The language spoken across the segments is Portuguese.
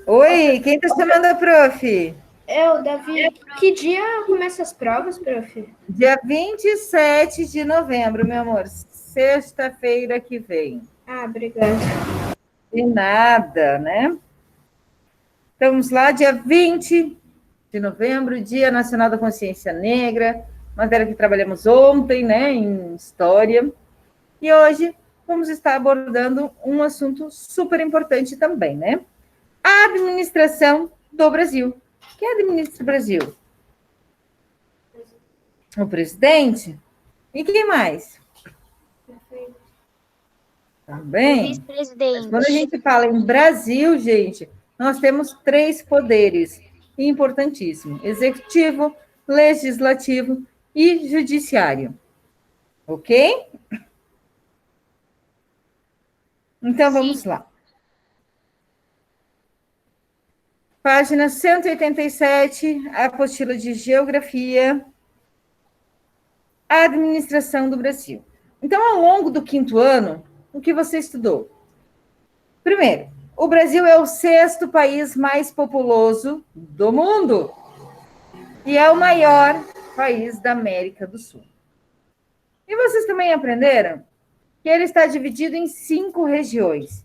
Oi, quem está chamando a prof? É o Davi. Que dia começa as provas, prof? Dia 27 de novembro, meu amor. Sexta-feira que vem. Ah, obrigada. De nada, né? Estamos lá, dia 20 de novembro, Dia Nacional da Consciência Negra, matéria que trabalhamos ontem, né, em História. E hoje vamos estar abordando um assunto super importante também, né? A administração do Brasil. Quem administra o Brasil? O presidente? E quem mais? Também. Vice-presidente. Quando a gente fala em Brasil, gente, nós temos 3 poderes importantíssimos: executivo, legislativo e judiciário. Ok? Então, vamos lá. Página 187, apostila de Geografia, Administração do Brasil. Então, ao longo do 5º ano, o que você estudou? Primeiro, o Brasil é o 6º país mais populoso do mundo e é o maior país da América do Sul. E vocês também aprenderam que ele está dividido em 5 regiões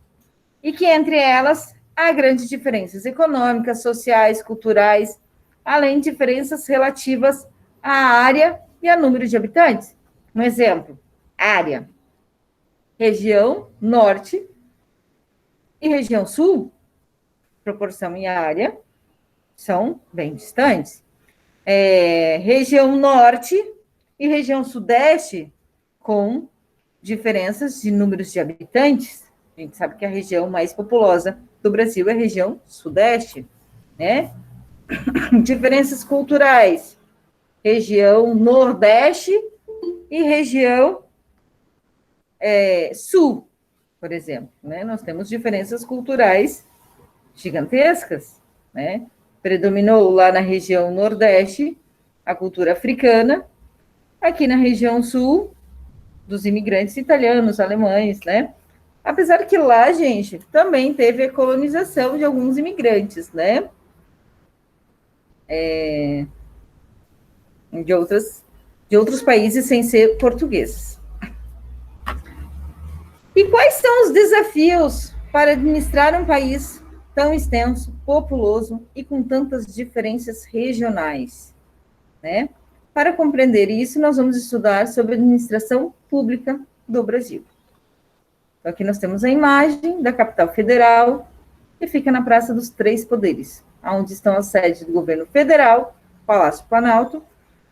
e que entre elas há grandes diferenças econômicas, sociais, culturais, além de diferenças relativas à área e a número de habitantes. Um exemplo, área. Região norte e região sul, proporção e área, são bem distantes. Região norte e região sudeste, com diferenças de números de habitantes. A gente sabe que a região mais populosa do Brasil é a região sudeste, né? Diferenças culturais, região nordeste e região sul, por exemplo, né? Nós temos diferenças culturais gigantescas, né? Predominou lá na região nordeste a cultura africana, aqui na região sul, dos imigrantes italianos, alemães, né? Apesar que lá, gente, também teve a colonização de alguns imigrantes, né? De outros países sem ser portugueses. E quais são os desafios para administrar um país tão extenso, populoso e com tantas diferenças regionais, né? Para compreender isso, nós vamos estudar sobre a administração pública do Brasil. Então, aqui nós temos a imagem da capital federal, que fica na Praça dos Três Poderes, onde estão as sedes do governo federal, Palácio Planalto,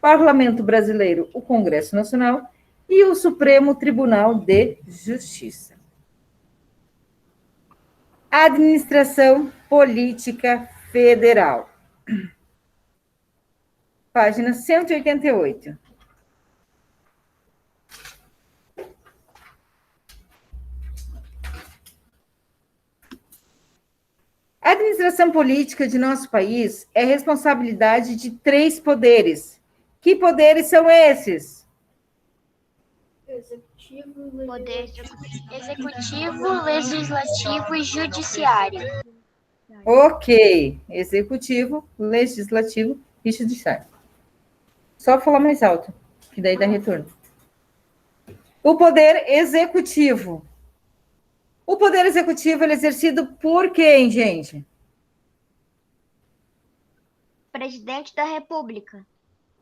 Parlamento Brasileiro, o Congresso Nacional e o Supremo Tribunal de Justiça. Administração Política Federal. Página 188. A administração política de nosso país é responsabilidade de 3 poderes. Que poderes são esses? Poder executivo, legislativo e judiciário. Ok. Executivo, legislativo e judiciário. Só falar mais alto, que daí dá retorno. O poder executivo. O poder executivo é exercido por quem, gente? Presidente da República.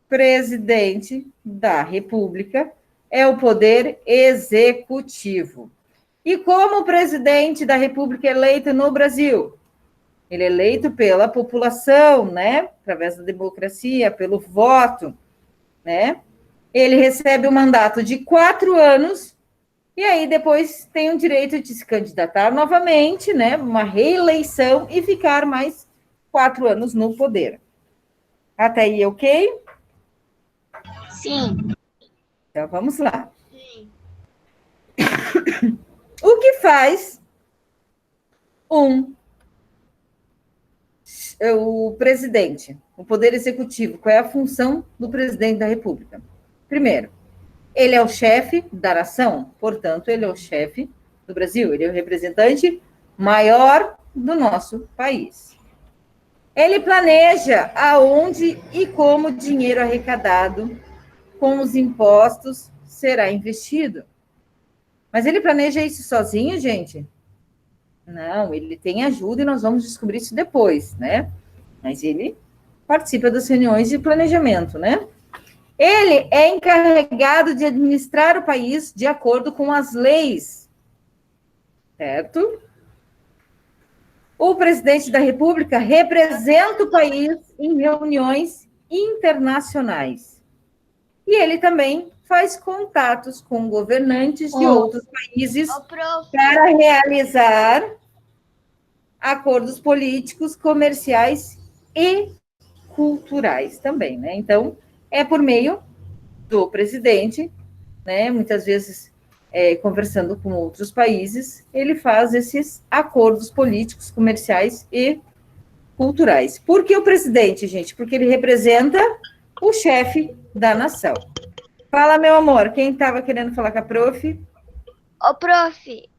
Presidente da República é o poder executivo. E como o presidente da República é eleito no Brasil? Ele é eleito pela população, né? Através da democracia, pelo voto, né? Ele recebe um mandato de 4 anos e aí depois tem o direito de se candidatar novamente, né? Uma reeleição e ficar mais 4 anos no poder. Até aí, ok? Sim. Então, vamos lá. O que faz o presidente, o poder executivo? Qual é a função do presidente da República? Primeiro, ele é o chefe da nação, portanto, ele é o chefe do Brasil, ele é o representante maior do nosso país. Ele planeja aonde e como o dinheiro arrecadado com os impostos será investido. Mas ele planeja isso sozinho, gente? Não, ele tem ajuda e nós vamos descobrir isso depois, né? Mas ele participa das reuniões de planejamento, né? Ele é encarregado de administrar o país de acordo com as leis, certo? O presidente da República representa o país em reuniões internacionais. E ele também faz contatos com governantes de outros países para realizar acordos políticos, comerciais e culturais também, né? Então, é por meio do presidente, né? Muitas vezes conversando com outros países, ele faz esses acordos políticos, comerciais e culturais. Por que o presidente, gente? Porque ele representa o chefe da nação. Fala, meu amor, quem estava querendo falar com a prof? Ô, prof,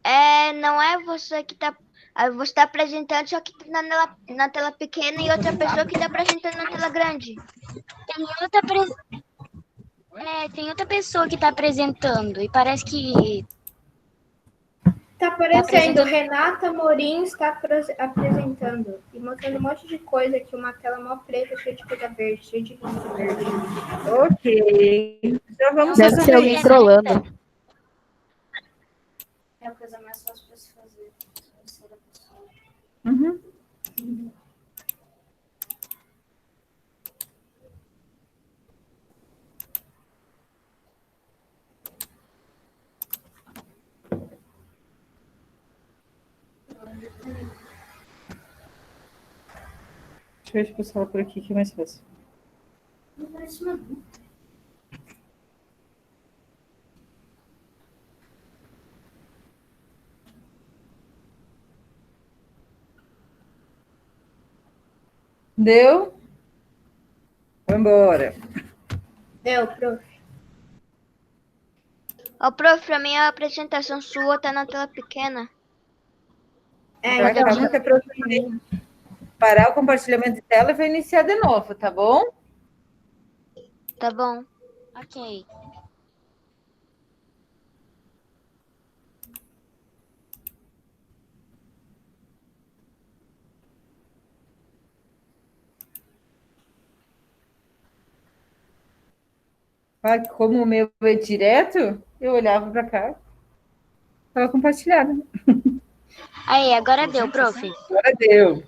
não é você que tá. Você está apresentando, só que tá na tela pequena e outra pessoa que está apresentando na tela grande. Tem outra pessoa que tá apresentando e parece que Tá aparecendo, Renata Morim está apresentando e mostrando um monte de coisa aqui, uma tela mó preta, cheia de coisa verde, cheia de link verde. Ok. Já vamos deve ser resolver alguém isso. trolando. É a coisa mais fácil para se fazer. Uhum. Deixa eu ver se eu posso falar por aqui, que é mais fácil. Deu? Vamos embora. Deu, prof. Ô, prof, pra mim a apresentação sua tá na tela pequena. Tá, calma que a prof vai parar o compartilhamento de tela e vai iniciar de novo, tá bom? Tá bom. Ok. Ah, como o meu é direto, eu olhava para cá, estava compartilhado. Aí, agora deu, prof. Agora deu.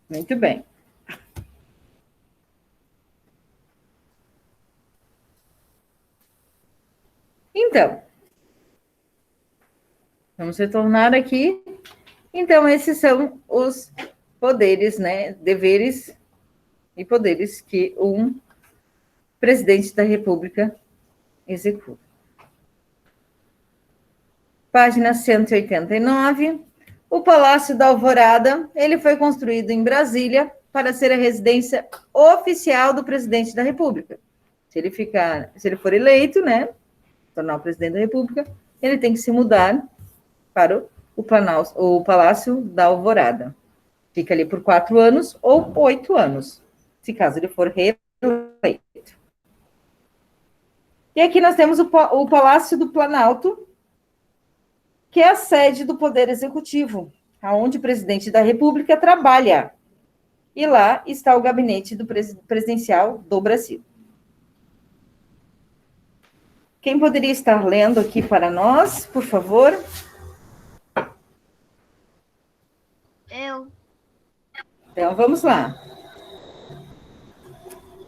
Muito bem. Então, vamos retornar aqui. Então, esses são os poderes, né? Deveres e poderes que um presidente da República executa. Página 189. O Palácio da Alvorada, ele foi construído em Brasília para ser a residência oficial do presidente da República. Se ele for eleito, né, tornar o presidente da República, ele tem que se mudar para o Palácio da Alvorada. Fica ali por 4 anos ou 8 anos, se caso ele for reeleito. E aqui nós temos o Palácio do Planalto, que é a sede do Poder Executivo, aonde o presidente da República trabalha. E lá está o gabinete do presidencial do Brasil. Quem poderia estar lendo aqui para nós, por favor? Eu. Então, vamos lá.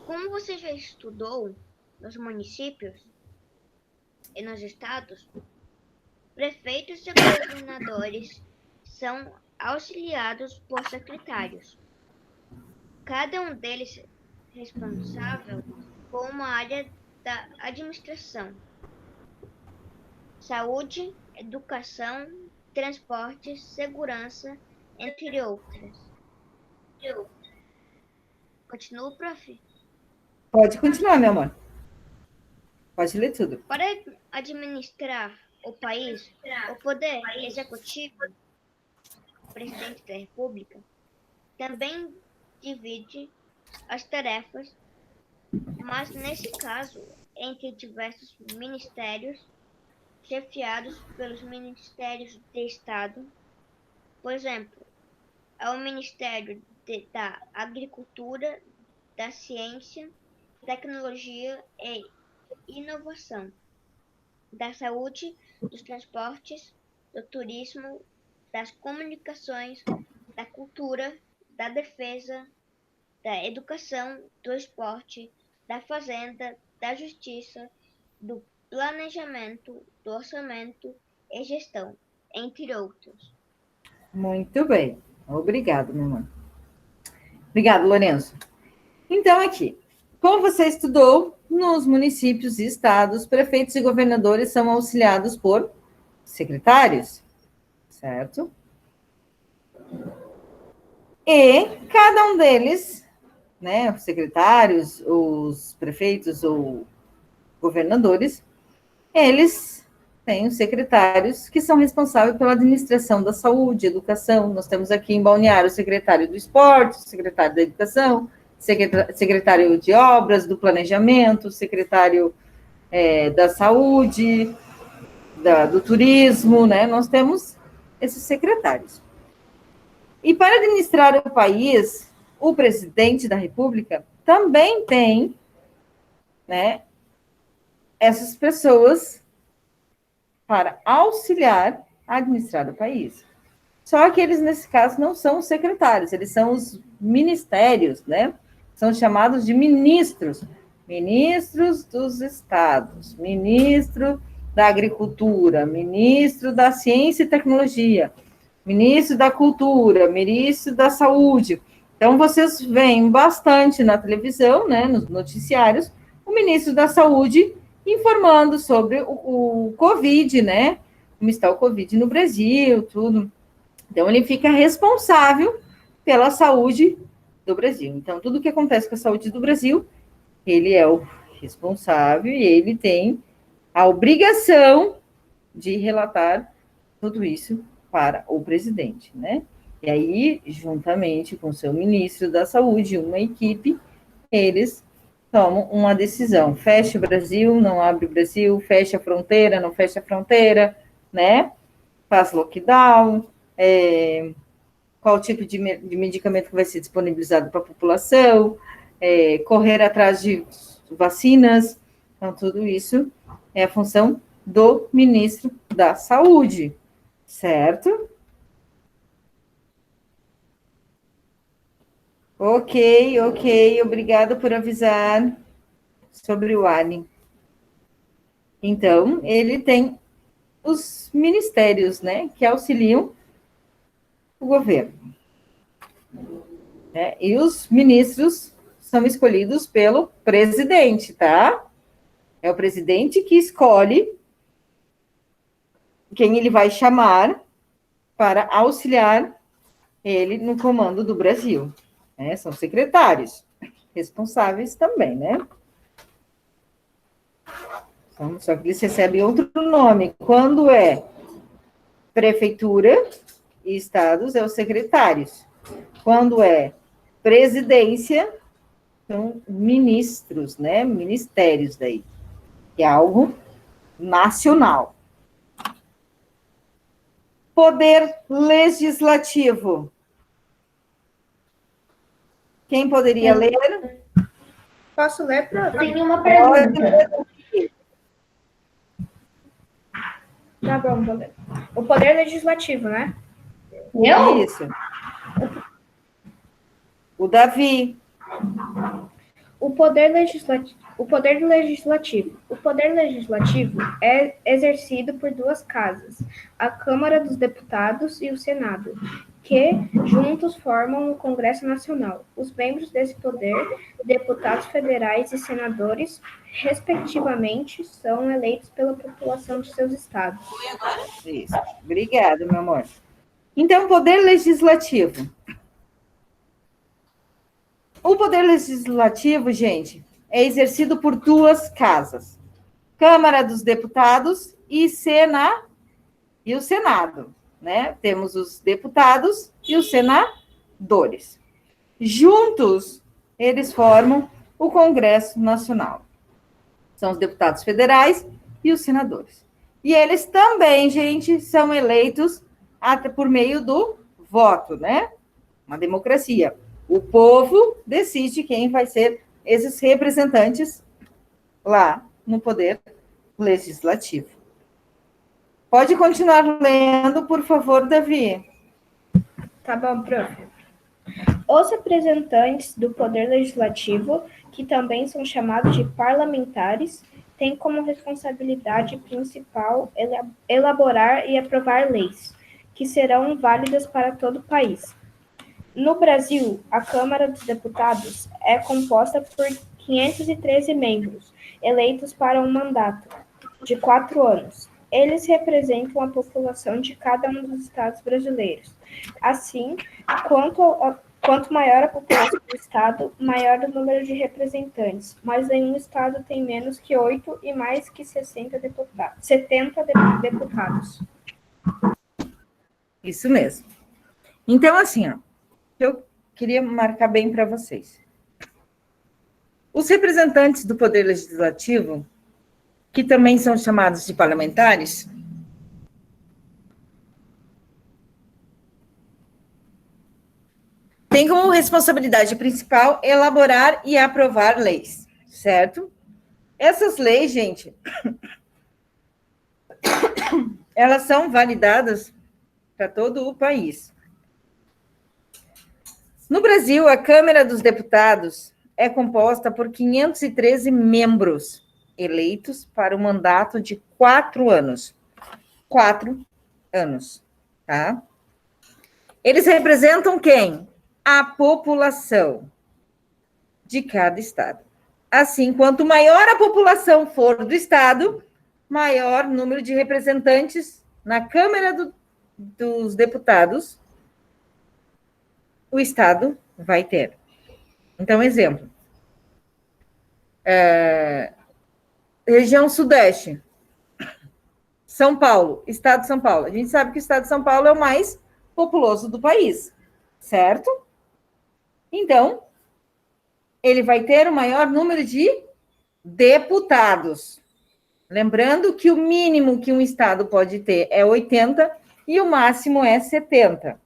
Como você já estudou nos municípios e nos estados, prefeitos e governadores são auxiliados por secretários. Cada um deles responsável por uma área da administração: saúde, educação, transporte, segurança, entre outras. Continua, prof. Pode continuar, meu amor. Pode ler tudo. Para administrar o país, o poder executivo, o presidente da República, também divide as tarefas, mas nesse caso, entre diversos ministérios, chefiados pelos Ministérios de Estado. Por exemplo, é o Ministério da Agricultura, da Ciência, Tecnologia e Inovação, da Saúde, dos Transportes, do Turismo, das Comunicações, da Cultura, da Defesa, da Educação, do Esporte, da Fazenda, da Justiça, do Planejamento, do Orçamento e Gestão, entre outros. Muito bem. Obrigado, meu irmão. Obrigado, Lourenço. Então, aqui, como você estudou, nos municípios e estados, prefeitos e governadores são auxiliados por secretários, certo? E cada um deles, né, os secretários, os prefeitos ou governadores, eles têm os secretários que são responsáveis pela administração da saúde, educação. Nós temos aqui em Balneário o secretário do esporte, o secretário da educação, secretário de obras, do planejamento, secretário da saúde, do turismo, né? Nós temos esses secretários. E para administrar o país, o presidente da República também tem, né, essas pessoas para auxiliar a administrar o país. Só que eles, nesse caso, não são os secretários, eles são os ministérios, né? São chamados de ministros. Ministros dos estados, ministro da agricultura, ministro da ciência e tecnologia, ministro da cultura, ministro da saúde. Então, vocês veem bastante na televisão, né, nos noticiários, o ministro da saúde informando sobre o Covid, né, como está o Covid no Brasil, tudo. Então, ele fica responsável pela saúde do Brasil. Então, tudo que acontece com a saúde do Brasil, ele é o responsável e ele tem a obrigação de relatar tudo isso para o presidente, né? E aí, juntamente com o seu ministro da Saúde, uma equipe, eles tomam uma decisão. Fecha o Brasil, não abre o Brasil, fecha a fronteira, não fecha a fronteira, né? Faz lockdown, qual tipo de medicamento que vai ser disponibilizado para a população, correr atrás de vacinas. Então, tudo isso é a função do ministro da Saúde, certo? Ok, obrigada por avisar sobre o Alien. Então, ele tem os ministérios, né, que auxiliam o governo. Né? E os ministros são escolhidos pelo presidente, tá? É o presidente que escolhe quem ele vai chamar para auxiliar ele no comando do Brasil. Né? São secretários, responsáveis também, né? Então, só que eles recebem outro nome. Quando é prefeitura e estados, é os secretários. Quando é presidência, são ministros, né? Ministérios daí. Que é algo nacional. Poder legislativo. Quem poderia ler? Posso ler, prof? Tenho uma pergunta. Tá bom, vou ler. O poder legislativo, né? Eu? Isso. O Davi. O poder legislativo. O poder legislativo é exercido por duas casas, a Câmara dos Deputados e o Senado, que juntos formam o Congresso Nacional. Os membros desse poder, deputados federais e senadores, respectivamente, são eleitos pela população de seus estados. Isso. Obrigada, meu amor. Então, poder legislativo. O poder legislativo, gente, é exercido por duas casas, Câmara dos Deputados e o Senado, né? Temos os deputados e os senadores. Juntos, eles formam o Congresso Nacional. São os deputados federais e os senadores. E eles também, gente, são eleitos por meio do voto, né? Uma democracia. O povo decide quem vai ser esses representantes lá no poder legislativo. Pode continuar lendo, por favor, Davi. Tá bom, prof. Os representantes do Poder Legislativo, que também são chamados de parlamentares, têm como responsabilidade principal elaborar e aprovar leis, que serão válidas para todo o país. No Brasil, a Câmara dos Deputados é composta por 513 membros, eleitos para um mandato de 4 anos. Eles representam a população de cada um dos estados brasileiros. Assim, quanto maior a população do estado, maior o número de representantes, mas nenhum estado tem menos que 8 e mais que 70 deputados. Isso mesmo. Então, assim, ó, eu queria marcar bem para vocês. Os representantes do Poder Legislativo, que também são chamados de parlamentares, têm como responsabilidade principal elaborar e aprovar leis, certo? Essas leis, gente, elas são validadas para todo o país. No Brasil, a Câmara dos Deputados é composta por 513 membros eleitos para um mandato de 4 anos. 4 anos, tá? Eles representam quem? A população de cada estado. Assim, quanto maior a população for do estado, maior número de representantes na Câmara dos Deputados o estado vai ter. Então, exemplo. Região Sudeste. São Paulo, estado de São Paulo. A gente sabe que o estado de São Paulo é o mais populoso do país, certo? Então, ele vai ter o maior número de deputados. Lembrando que o mínimo que um estado pode ter é 80 e o máximo é 70.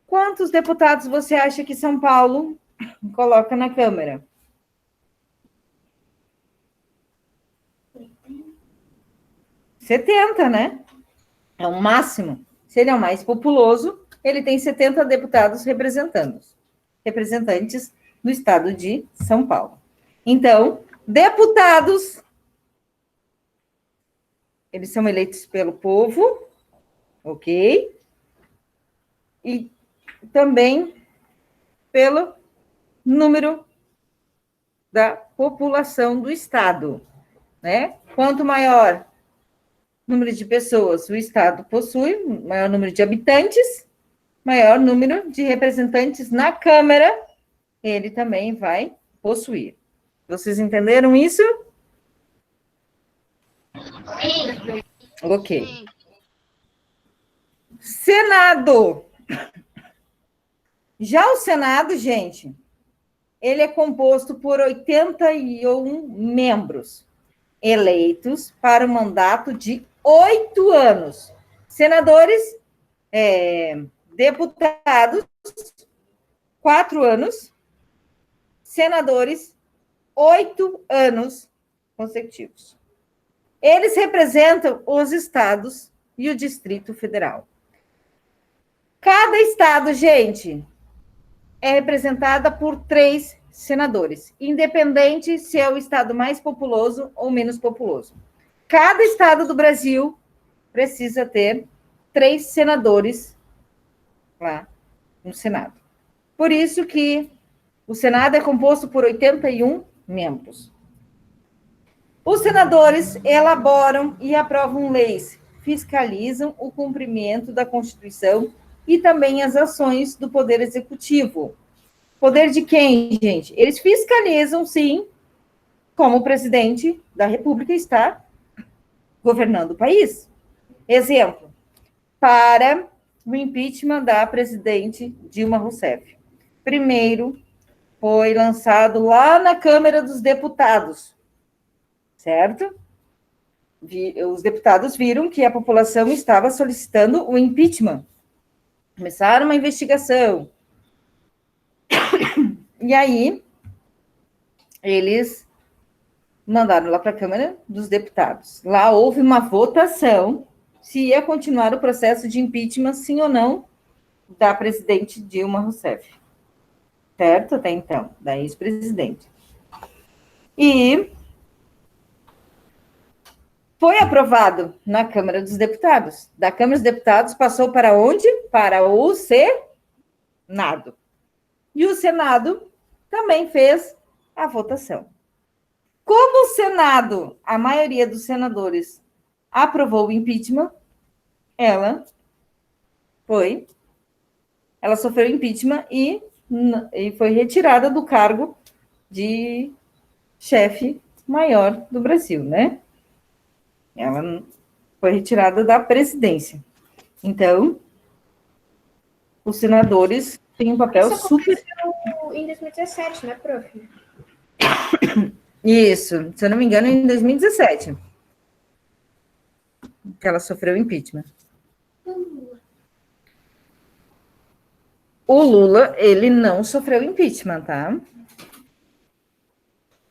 Quantos deputados você acha que São Paulo coloca na Câmara? 70, né? É o máximo. Se ele é o mais populoso, ele tem 70 deputados representantes do estado de São Paulo. Então, deputados, eles são eleitos pelo povo, ok? E também pelo número da população do estado, né? Quanto maior número de pessoas o estado possui, maior número de habitantes, maior número de representantes na Câmara, ele também vai possuir. Vocês entenderam isso? Sim. Ok. Senado. Já o Senado, gente, ele é composto por 81 membros eleitos para o mandato de 8 anos. Senadores, deputados, 4 anos. Senadores, 8 anos consecutivos. Eles representam os estados e o Distrito Federal. Cada estado, gente, é representada por 3 senadores, independente se é o estado mais populoso ou menos populoso. Cada estado do Brasil precisa ter 3 senadores lá no Senado. Por isso que o Senado é composto por 81 membros. Os senadores elaboram e aprovam leis, fiscalizam o cumprimento da Constituição e também as ações do Poder Executivo. Poder de quem, gente? Eles fiscalizam, sim, como o presidente da República está governando o país. Exemplo, para o impeachment da presidente Dilma Rousseff. Primeiro, foi lançado lá na Câmara dos Deputados, certo? Os deputados viram que a população estava solicitando o impeachment. Começaram uma investigação. E aí, eles mandaram lá para a Câmara dos Deputados. Lá houve uma votação se ia continuar o processo de impeachment, sim ou não, da presidente Dilma Rousseff. Certo? Até então, da ex-presidente. E foi aprovado na Câmara dos Deputados. Da Câmara dos Deputados passou para onde? Para o Senado. E o Senado também fez a votação. Como o Senado, a maioria dos senadores aprovou o impeachment, ela sofreu impeachment e foi retirada do cargo de chefe maior do Brasil, né? Ela foi retirada da presidência. Então, os senadores têm um papel Isso super... aconteceu em 2017, né, prof? Isso, se eu não me engano, em 2017. Que ela sofreu impeachment. O Lula, ele não sofreu impeachment, tá?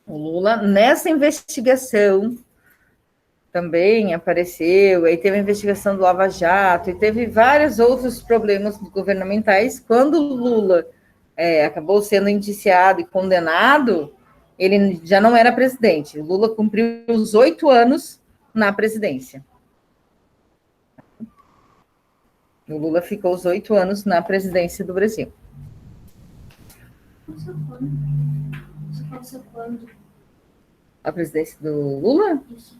O Lula, nessa investigação, também apareceu, aí teve a investigação do Lava Jato, e teve vários outros problemas governamentais. Quando o Lula acabou sendo indiciado e condenado, ele já não era presidente. O Lula cumpriu os 8 anos na presidência. O Lula ficou os 8 anos na presidência do Brasil. Isso aconteceu quando? A presidência do Lula? Isso.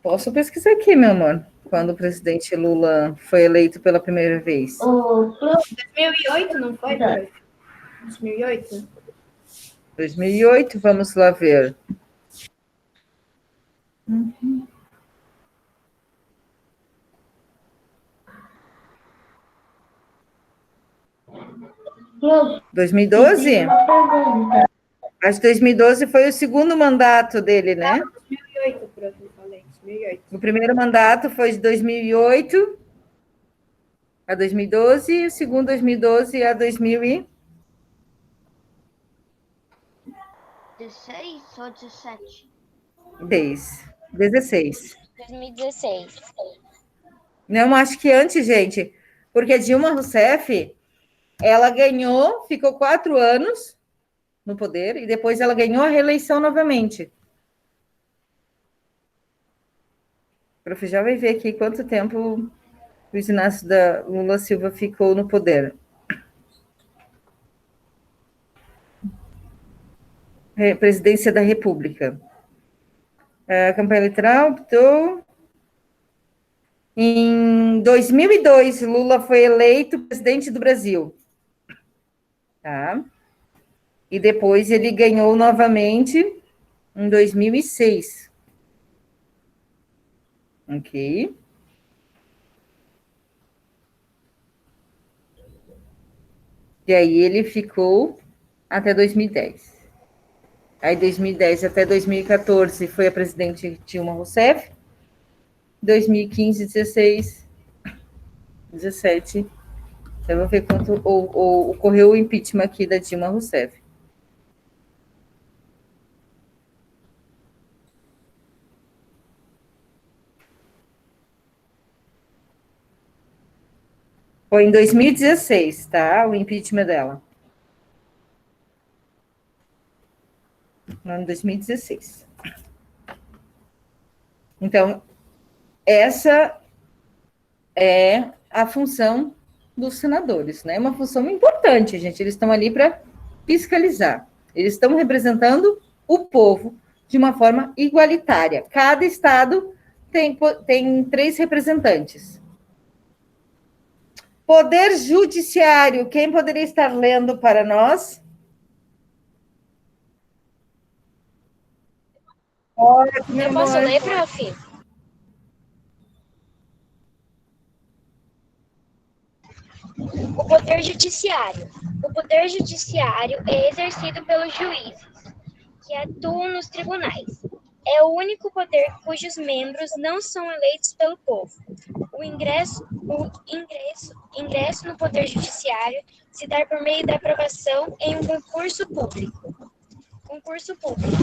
Posso pesquisar aqui, meu amor. Quando o presidente Lula foi eleito pela primeira vez. O prof. 2008, não foi, prof? 2008? 2008, vamos lá ver. Prof. 2012? Tem uma pergunta. Acho que 2012 foi o segundo mandato dele, né? 2008, prof, eu falei, 2008. O primeiro mandato foi de 2008 a 2012, e o segundo 2012 a 2010. 16 ou 17? 16. 2016. Não, acho que antes, gente, porque a Dilma Rousseff, ela ganhou, ficou 4 anos no poder, e depois ela ganhou a reeleição novamente. O prof já vai ver aqui quanto tempo o Luiz Inácio da Lula Silva ficou no poder. Presidência da República. A campanha eleitoral optou... Em 2002, Lula foi eleito presidente do Brasil. Tá? E depois ele ganhou novamente em 2006. Ok. E aí ele ficou até 2010. Aí 2010 até 2014 foi a presidente Dilma Rousseff. 2015, 16, 17. Eu vou ver quanto ocorreu o impeachment aqui da Dilma Rousseff. Foi em 2016, tá? O impeachment dela. No ano 2016. Então, essa é a função dos senadores, né? É uma função importante, gente. Eles estão ali para fiscalizar. Eles estão representando o povo de uma forma igualitária. Cada estado tem 3 representantes. Poder Judiciário, quem poderia estar lendo para nós? Eu posso ler, prof? O poder judiciário. O poder judiciário é exercido pelos juízes, que atuam nos tribunais. É o único poder cujos membros não são eleitos pelo povo. O ingresso no poder judiciário se dá por meio da aprovação em um concurso público. Concurso público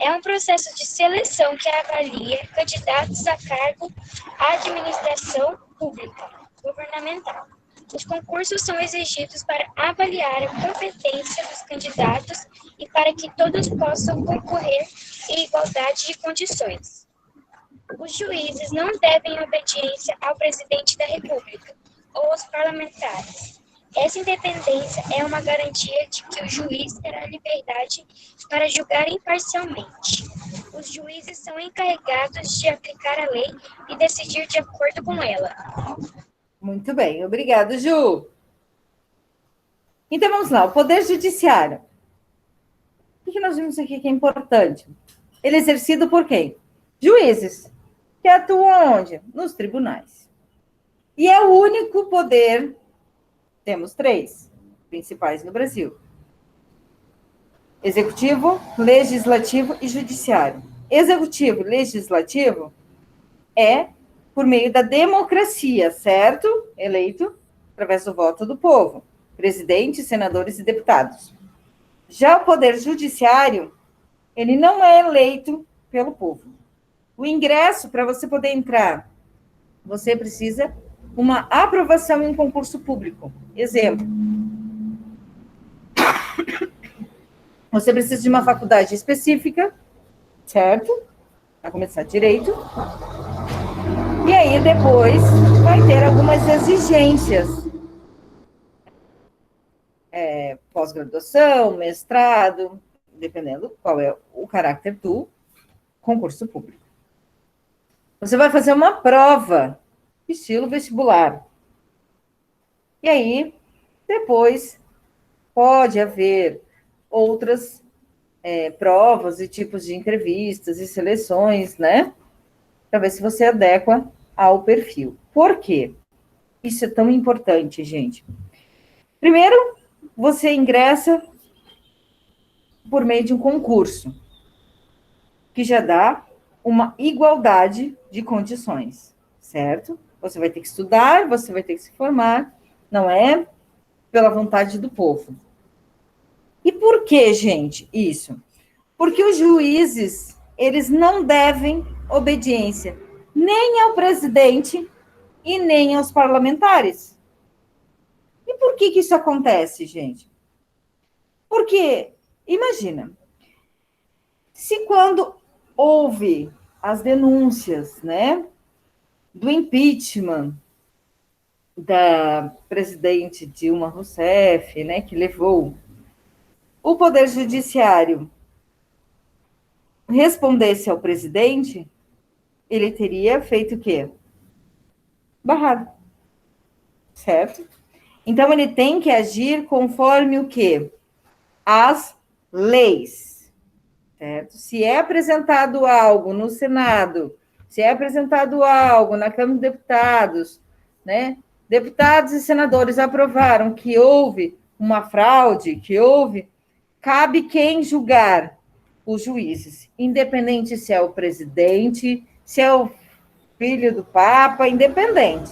é um processo de seleção que avalia candidatos a cargo à administração pública governamental. Os concursos são exigidos para avaliar a competência dos candidatos e para que todos possam concorrer em igualdade de condições. Os juízes não devem obediência ao presidente da República ou aos parlamentares. Essa independência é uma garantia de que o juiz terá liberdade para julgar imparcialmente. Os juízes são encarregados de aplicar a lei e decidir de acordo com ela. Muito bem, obrigado, Ju. Então, vamos lá, o Poder Judiciário. O que nós vimos aqui que é importante? Ele é exercido por quem? Juízes, que atuam onde? Nos tribunais. E é o único poder, temos 3 principais no Brasil: Executivo, Legislativo e Judiciário. Executivo, Legislativo é por meio da democracia, certo? Eleito através do voto do povo. Presidente, senadores e deputados. Já o Poder Judiciário, ele não é eleito pelo povo. O ingresso, para você poder entrar, você precisa uma aprovação em concurso público. Exemplo. Você precisa de uma faculdade específica, certo? Para começar direito. E aí, depois, vai ter algumas exigências. Pós-graduação, mestrado, dependendo qual é o caráter do concurso público. Você vai fazer uma prova, estilo vestibular. E aí, depois, pode haver outras provas e tipos de entrevistas e seleções, né? Para ver se você adequa ao perfil. Por quê? Isso é tão importante, gente. Primeiro, você ingressa por meio de um concurso, que já dá uma igualdade de condições, certo? Você vai ter que estudar, você vai ter que se formar, não é pela vontade do povo. E por que, gente, isso? Porque os juízes, eles não devem obediência nem ao presidente e nem aos parlamentares. E por que isso acontece, gente? Porque, imagina, se quando houve as denúncias, né, do impeachment da presidente Dilma Rousseff, né, que levou o Poder Judiciário respondesse ao presidente, ele teria feito o quê? Barrado. Certo? Então, ele tem que agir conforme o quê? As leis. Certo? Se é apresentado algo no Senado, se é apresentado algo na Câmara dos Deputados, né? Deputados e senadores aprovaram que houve uma fraude, que houve, cabe quem julgar? Os juízes, independente se é o presidente, se é o filho do Papa, independente,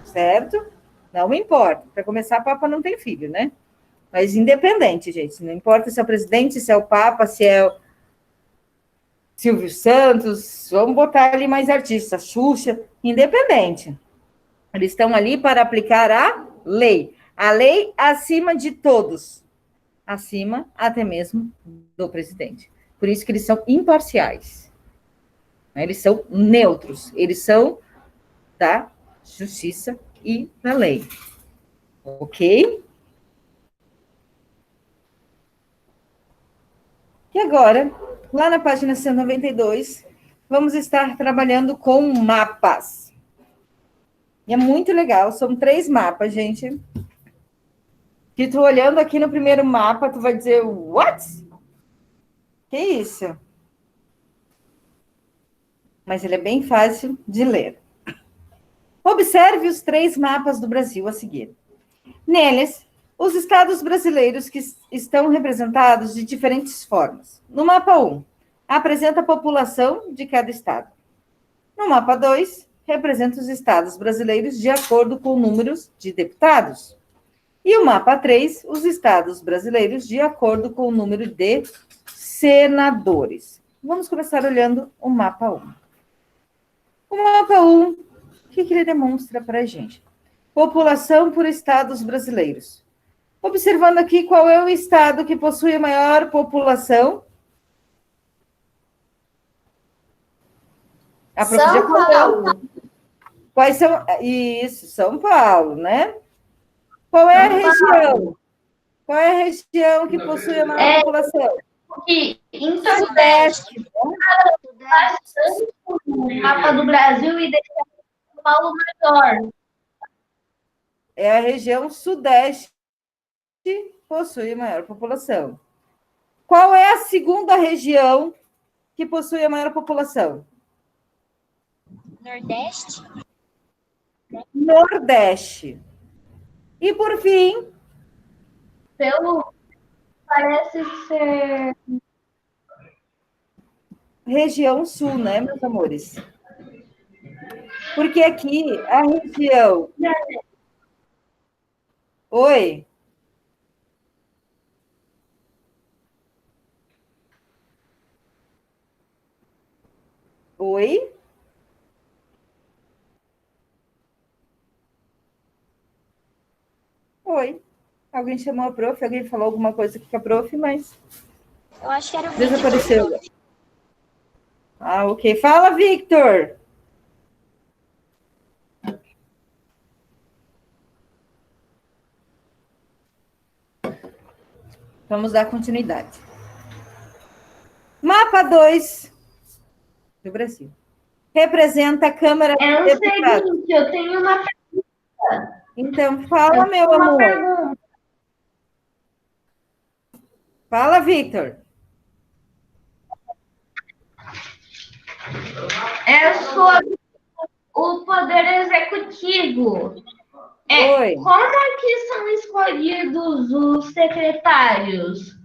certo? Não importa. Para começar, Papa não tem filho, né? Mas independente, gente. Não importa se é o presidente, se é o Papa, se é o Silvio Santos, vamos botar ali mais artistas, Xuxa, independente. Eles estão ali para aplicar a lei acima de todos, acima até mesmo do presidente. Por isso que eles são imparciais. Eles são neutros, eles são da justiça e da lei. Ok? E agora, lá na página 192, vamos estar trabalhando com mapas. E é muito legal, são 3 mapas, gente. Que tu olhando aqui no primeiro mapa, tu vai dizer, what? Que isso? Mas ele é bem fácil de ler. Observe os 3 mapas do Brasil a seguir. Neles, os estados brasileiros que estão representados de diferentes formas. No mapa 1, apresenta a população de cada estado. No mapa 2, representa os estados brasileiros de acordo com números de deputados. E o mapa 3, os estados brasileiros de acordo com o número de senadores. Vamos começar olhando o mapa 1. O mapa 1, o que ele demonstra para a gente? População por estados brasileiros. Observando aqui qual é o estado que possui a maior população. A prof. já São Paulo. Quais são? Isso, São Paulo, né? Qual é a região? Qual é a região que possui a maior população? Que em Sudeste, bastante o mapa do Brasil e deixa São Paulo maior. É a região Sudeste que possui a maior população. Qual é a segunda região que possui a maior população? Nordeste? Nordeste. E por fim, Parece ser região Sul, né, meus amores? Porque aqui a região. Oi. Oi? Oi. Alguém chamou a prof? Alguém falou alguma coisa aqui com a prof, mas Eu acho que era o vídeo. desapareceu. Ah, ok. Fala, Victor. Vamos dar continuidade. Mapa 2 do Brasil. Representa a Câmara É o dos Deputados. seguinte, eu tenho uma Então, fala, meu amor. pergunta. Fala, Victor. É sobre o poder executivo. Oi. Como é que são escolhidos os secretários?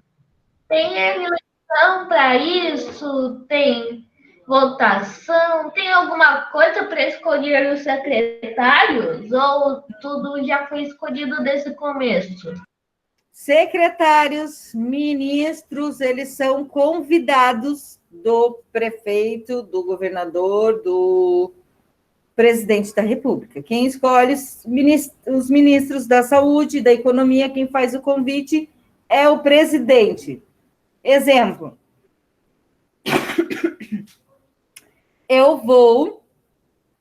Tem eleição para isso? Tem votação? Tem alguma coisa para escolher os secretários? Ou tudo já foi escolhido desde o começo? Secretários, ministros, eles são convidados do prefeito, do governador, do presidente da República. Quem escolhe os ministros da saúde, da economia, quem faz o convite é o presidente. Exemplo. Eu vou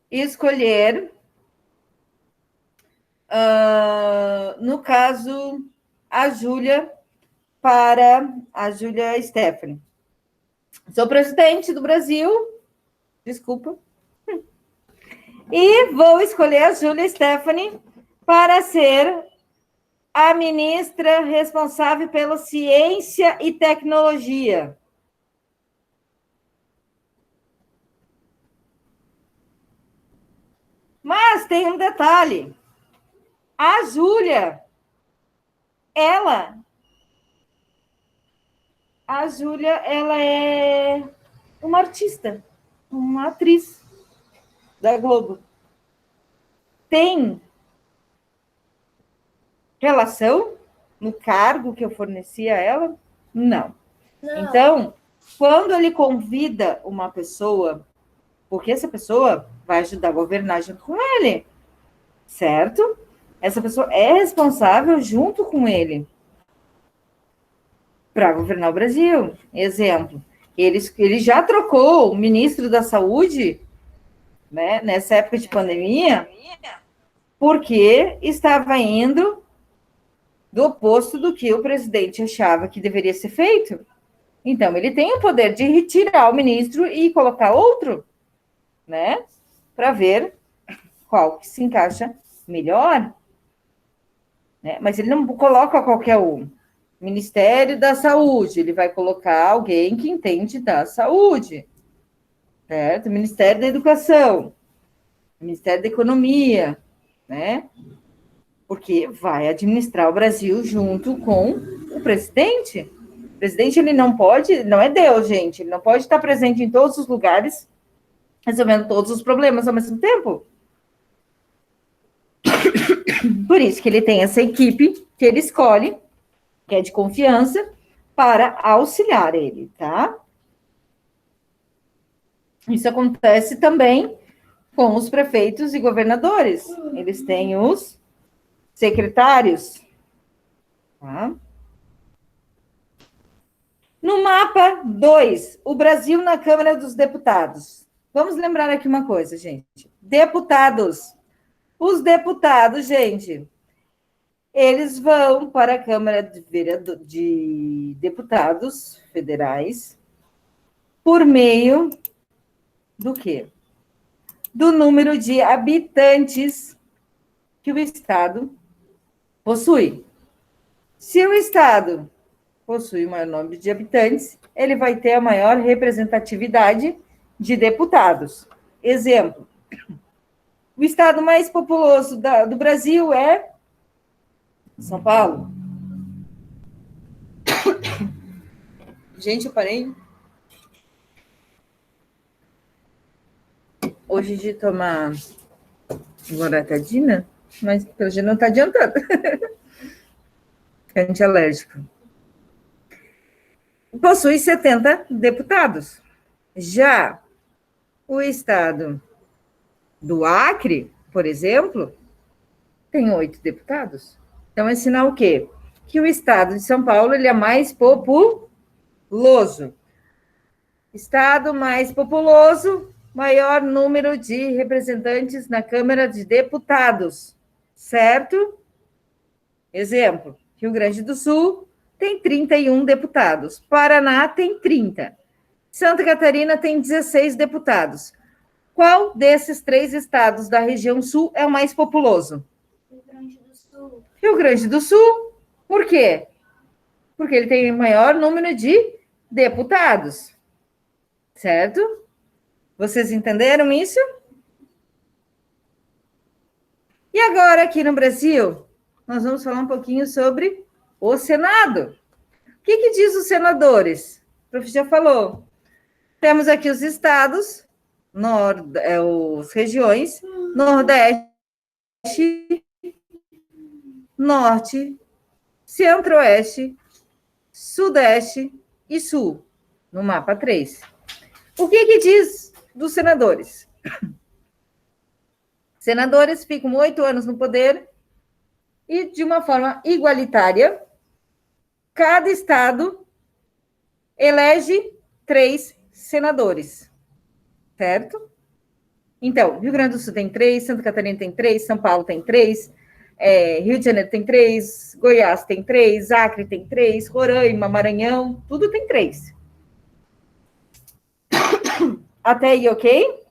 escolher, no caso, a Júlia Stephanie. Sou presidente do Brasil, desculpa, e vou escolher a Júlia Stephanie para ser a ministra responsável pela ciência e tecnologia. Mas tem um detalhe. A Júlia, ela é uma artista, uma atriz da Globo. Tem relação no cargo que eu forneci a ela? Não. Então, quando ele convida uma pessoa, porque essa pessoa vai ajudar a governar junto com ele, certo? Essa pessoa é responsável junto com ele para governar o Brasil. Exemplo, ele já trocou o ministro da Saúde, né, nessa época de pandemia, porque estava indo do oposto do que o presidente achava que deveria ser feito. Então, ele tem o poder de retirar o ministro e colocar outro, né, para ver qual que se encaixa melhor. Né? Mas ele não coloca qualquer um. Ministério da Saúde, ele vai colocar alguém que entende da saúde, certo? Ministério da Educação, Ministério da Economia, né? porque vai administrar o Brasil junto com o presidente. O presidente, ele não pode, não é Deus, gente, ele não pode estar presente em todos os lugares, resolvendo todos os problemas ao mesmo tempo. Por isso que ele tem essa equipe que ele escolhe, que é de confiança, para auxiliar ele, tá? Isso acontece também com os prefeitos e governadores. Eles têm os secretários, tá? No mapa 2, o Brasil na Câmara dos Deputados. Vamos lembrar aqui uma coisa, gente. Deputados. Os deputados, gente, eles vão para a Câmara de Deputados Federais por meio do quê? Do número de habitantes que o Estado possui. Se o Estado possui o maior número de habitantes, ele vai ter a maior representatividade de deputados. Exemplo, o estado mais populoso do Brasil é São Paulo. Gente, eu parei hoje de tomar loratadina, mas pelo jeito não está adiantando. Antialérgico. Possui 70 deputados. Já o estado do Acre, por exemplo, tem 8 deputados. Então, é sinal o quê? Que o estado de São Paulo ele é mais populoso. Estado mais populoso, maior número de representantes na Câmara de Deputados, certo? Exemplo, Rio Grande do Sul tem 31 deputados, Paraná tem 30, Santa Catarina tem 16 deputados. Qual desses 3 estados da região sul é o mais populoso? Rio Grande do Sul. Rio Grande do Sul. Por quê? Porque ele tem o maior número de deputados. Certo? Vocês entenderam isso? E agora, aqui no Brasil, nós vamos falar um pouquinho sobre o Senado. O que diz os senadores? O professor já falou. Temos aqui os estados, as regiões, Nordeste, Norte, Centro-Oeste, Sudeste e Sul, no mapa 3. O que diz dos senadores? Senadores ficam 8 anos no poder e, de uma forma igualitária, cada estado elege 3 senadores, certo? Então, Rio Grande do Sul tem 3, Santa Catarina tem 3, São Paulo tem 3, Rio de Janeiro tem 3, Goiás tem 3, Acre tem 3, Roraima, Maranhão, tudo tem 3. Até aí, ok?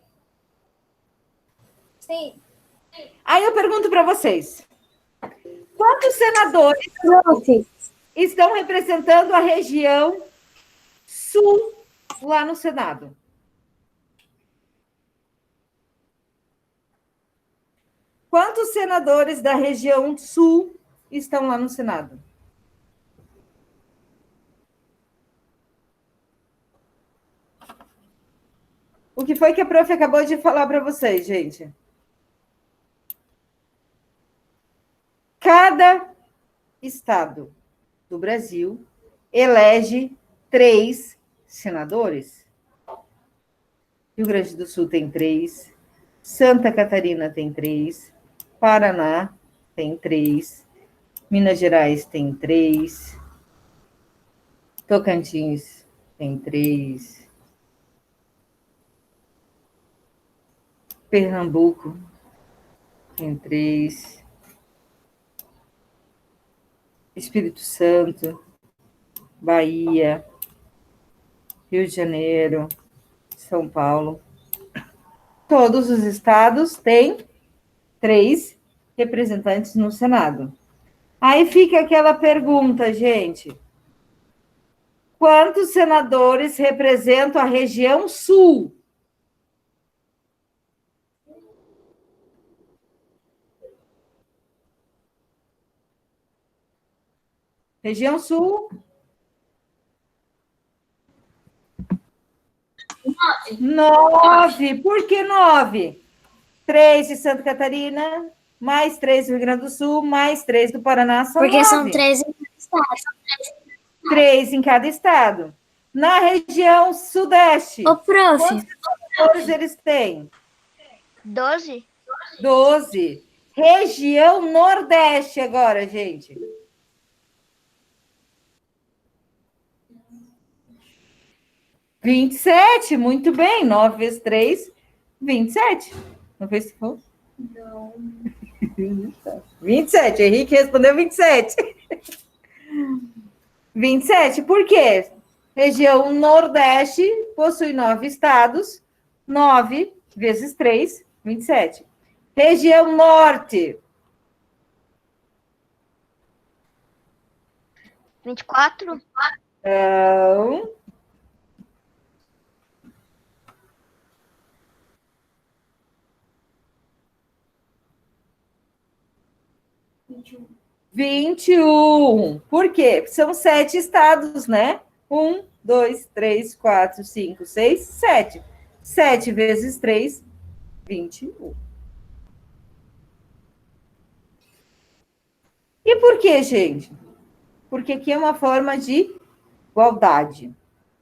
Sim. Aí eu pergunto para vocês, quantos senadores estão representando a região sul lá no Senado? Quantos senadores da região sul estão lá no Senado? O que foi que a prof acabou de falar para vocês, gente? Cada estado do Brasil elege 3 senadores. Rio Grande do Sul tem 3, Santa Catarina tem 3, Paraná tem 3, Minas Gerais tem 3, Tocantins tem 3, Pernambuco tem 3, Espírito Santo, Bahia, Rio de Janeiro, São Paulo. Todos os estados têm 3 representantes no Senado. Aí fica aquela pergunta, gente. Quantos senadores representam a região sul? Região Sul. 9. Por que 9? 3 de Santa Catarina, mais 3 do Rio Grande do Sul, mais 3 do Paraná, são Porque 9. são 3 em cada estado. 3 em cada estado. Na região Sudeste, Ô, prof, quantos eleitores eles têm? 12? 12. Região Nordeste agora, gente. R$ 27, muito bem. 9 vezes 3, 27. Não foi se for? Não. 27. Henrique respondeu 27. 27, por quê? Região Nordeste possui 9 estados. 9 vezes 3, 27. Região Norte. 24? Não. um. 21. Por quê? São 7 estados, né? 1, 2, 3, 4, 5, 6, 7. 7 vezes 3, 21. E por quê, gente? Porque aqui é uma forma de igualdade.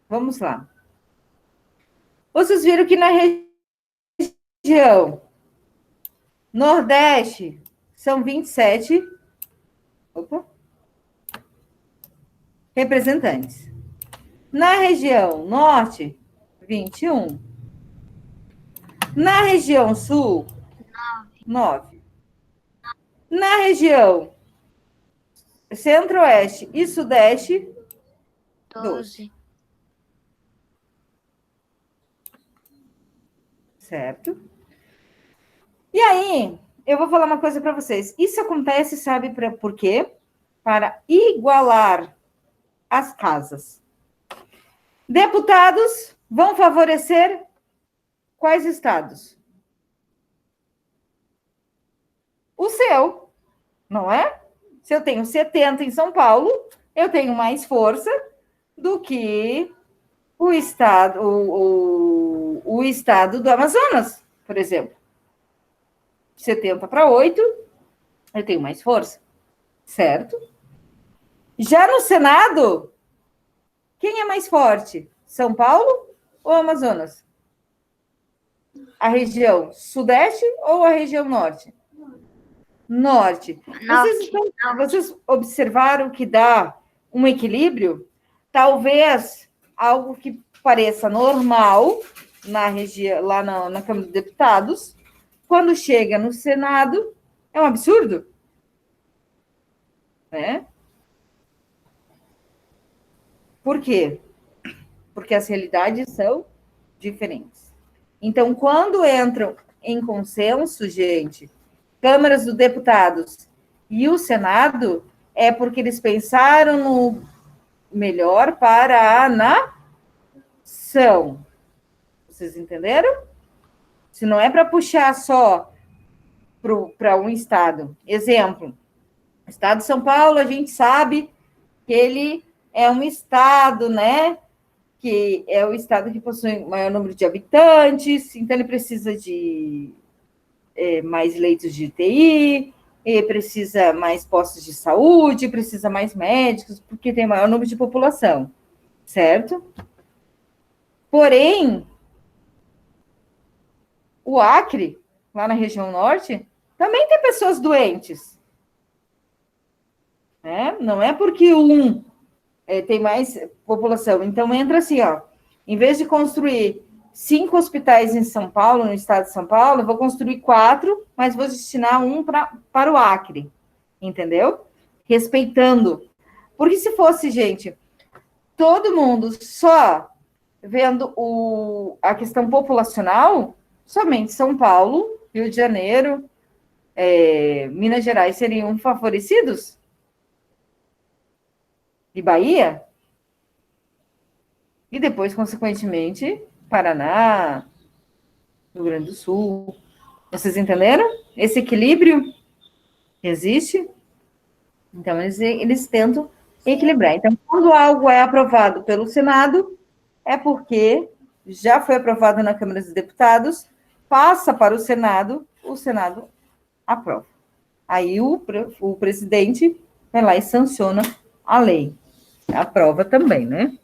Vamos lá. Vocês viram que na região Nordeste são 27 representantes. Na região Norte, 21. Na região Sul, 9. Na região Centro-Oeste e Sudeste, 12. certo? E aí, eu vou falar uma coisa para vocês. Isso acontece, sabe por quê? Para igualar as casas. Deputados vão favorecer quais estados? O seu, não é? Se eu tenho 70 em São Paulo, eu tenho mais força do que o estado, o estado do Amazonas, por exemplo. 70 para 8, eu tenho mais força, certo? Já no Senado, quem é mais forte? São Paulo ou Amazonas? A região Sudeste ou a região Norte? Norte. Vocês observaram que dá um equilíbrio? Talvez algo que pareça normal na região, lá na Câmara dos Deputados, quando chega no Senado, é um absurdo, né? Por quê? Porque as realidades são diferentes. Então, quando entram em consenso, gente, câmaras dos deputados e o Senado, é porque eles pensaram no melhor para a nação. Vocês entenderam? Se não é para puxar só para um estado. Exemplo, o estado de São Paulo, a gente sabe que ele é um estado, né? Que é o estado que possui o maior número de habitantes, então ele precisa de mais leitos de UTI, precisa mais postos de saúde, precisa mais médicos, porque tem maior número de população, certo? Porém, o Acre, lá na região norte, também tem pessoas doentes. Né? Não é porque tem mais população. Então, entra assim, ó, em vez de construir 5 hospitais em São Paulo, no estado de São Paulo, eu vou construir 4, mas vou destinar um para o Acre, entendeu? Respeitando. Porque se fosse, gente, todo mundo só vendo a questão populacional, somente São Paulo, Rio de Janeiro, Minas Gerais seriam favorecidos? E Bahia? E depois, consequentemente, Paraná, Rio Grande do Sul. Vocês entenderam? Esse equilíbrio existe. Então, eles tentam Equilibrar. Então, quando algo é aprovado pelo Senado, é porque já foi aprovado na Câmara dos Deputados, passa para o Senado aprova. Aí o presidente vai lá e sanciona a lei. Aprova também, né?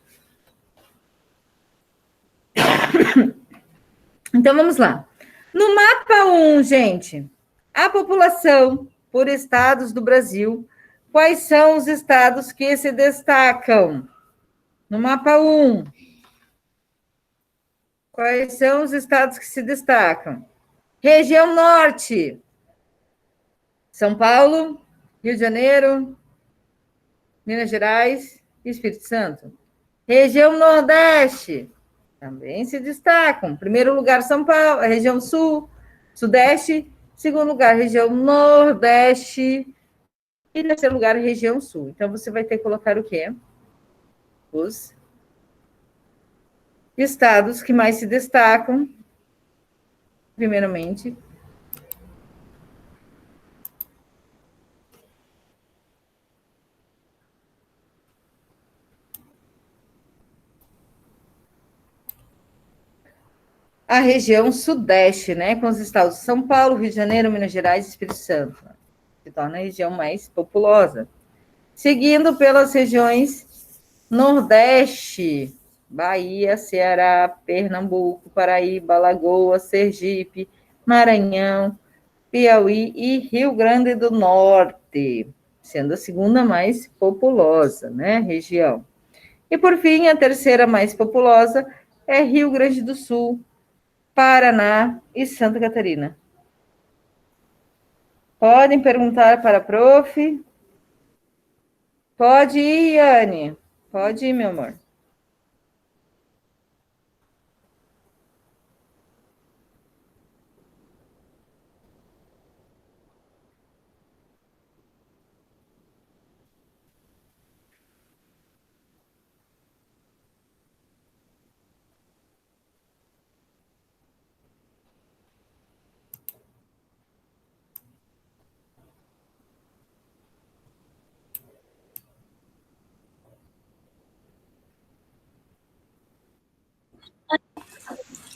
Então, vamos lá. No mapa 1, gente, a população por estados do Brasil, quais são os estados que se destacam? No mapa 1, quais são os estados que se destacam? Região Norte, São Paulo, Rio de Janeiro, Minas Gerais e Espírito Santo. Região Nordeste, também se destacam. Primeiro lugar, São Paulo, região Sul, Sudeste. Segundo lugar, região Nordeste. E terceiro lugar, região Sul. Então, você vai ter que colocar o quê? Os estados que mais se destacam, primeiramente. A região Sudeste, né? Com os estados de São Paulo, Rio de Janeiro, Minas Gerais e Espírito Santo. Se torna a região mais populosa. Seguindo pelas regiões Nordeste, Bahia, Ceará, Pernambuco, Paraíba, Alagoas, Sergipe, Maranhão, Piauí e Rio Grande do Norte, sendo a segunda mais populosa, né, região. E, por fim, a terceira mais populosa é Rio Grande do Sul, Paraná e Santa Catarina. Podem perguntar para a prof. Pode ir, Yane. Pode ir, meu amor.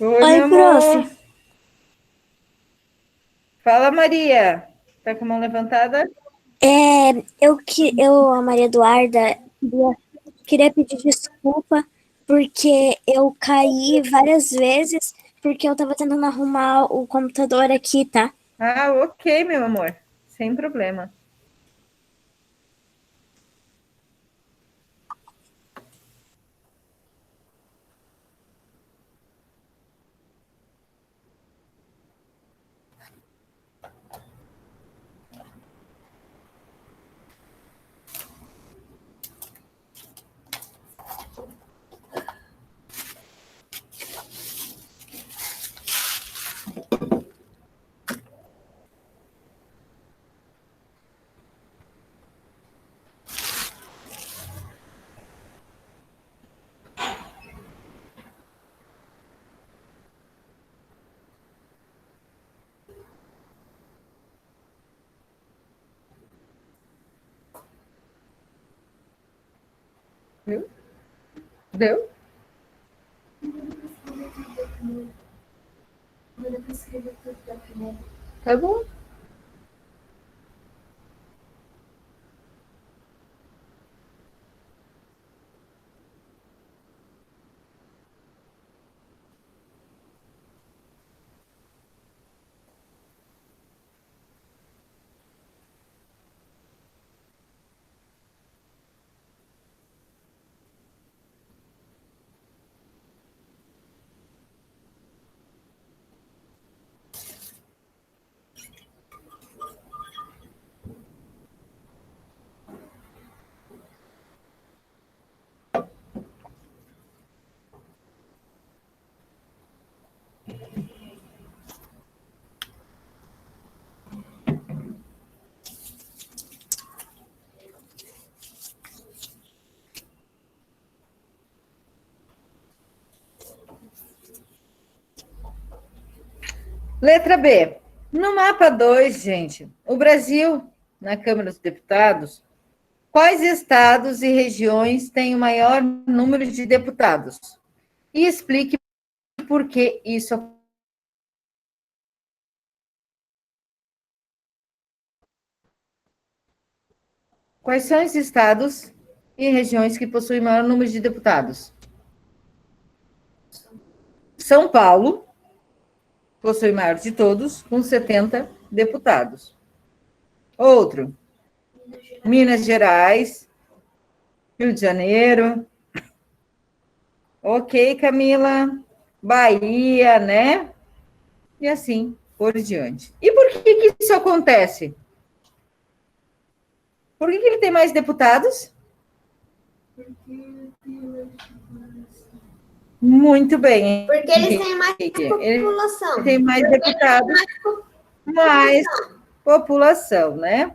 Oi, meu prof. amor. Fala, Maria. Tá com a mão levantada? A Maria Eduarda, queria pedir desculpa porque eu caí várias vezes porque eu tava tentando arrumar o computador aqui, tá? Ah, ok, meu amor. Sem problema. Viu? Deu? Tá bom. Letra B. No mapa 2, gente, o Brasil, na Câmara dos Deputados, Quais estados e regiões têm o maior número de deputados? E explique por que isso acontece. Quais são os estados e regiões que possuem maior número de deputados? São Paulo possui o maior de todos, com 70 deputados. Outro, Minas Gerais, Rio de Janeiro. Ok, Camila. Bahia, né? E assim por diante. E por que isso acontece? Por que ele tem mais deputados? Muito bem. Porque eles têm mais população. Ele tem mais deputados, mais população, né?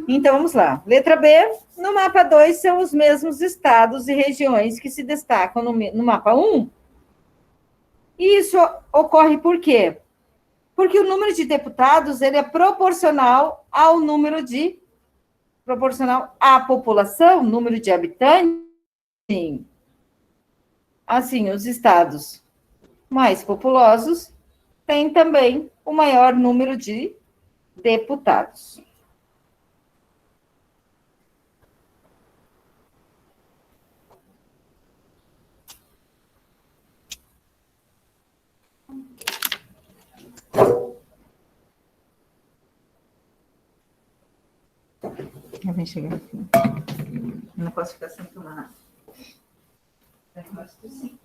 Então, vamos lá. Letra B, no mapa 2 são os mesmos estados e regiões que se destacam no mapa 1. E isso ocorre por quê? Porque o número de deputados, ele é proporcional proporcional à população, número de habitantes. Assim, os estados mais populosos têm também o maior número de deputados. Eu vim chegar aqui. Eu não posso ficar sem tomar nada. Eu gosto sim.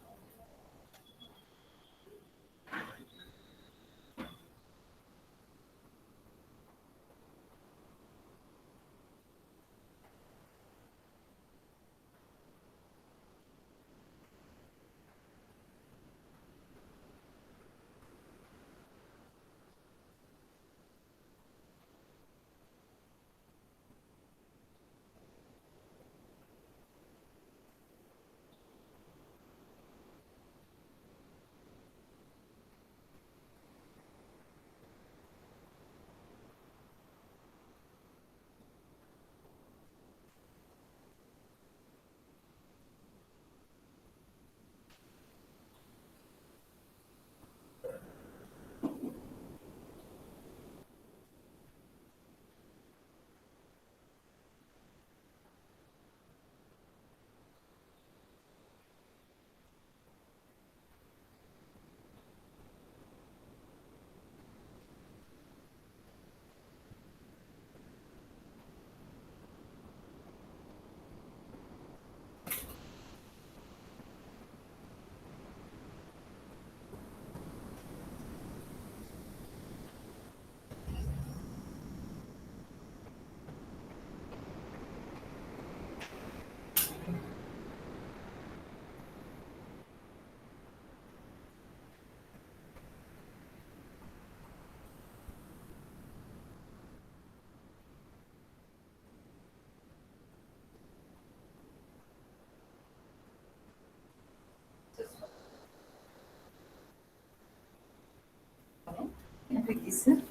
É preguiça?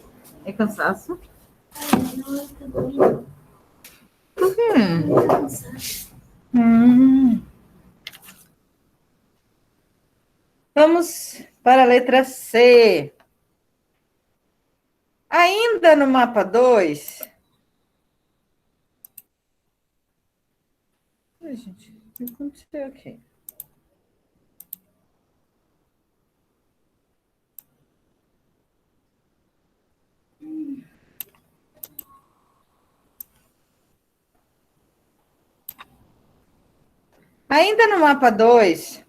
É cansaço? Por quê? Vamos para a letra C. Ainda no mapa 2. Ai, gente, o que aconteceu aqui? Ainda no mapa 2,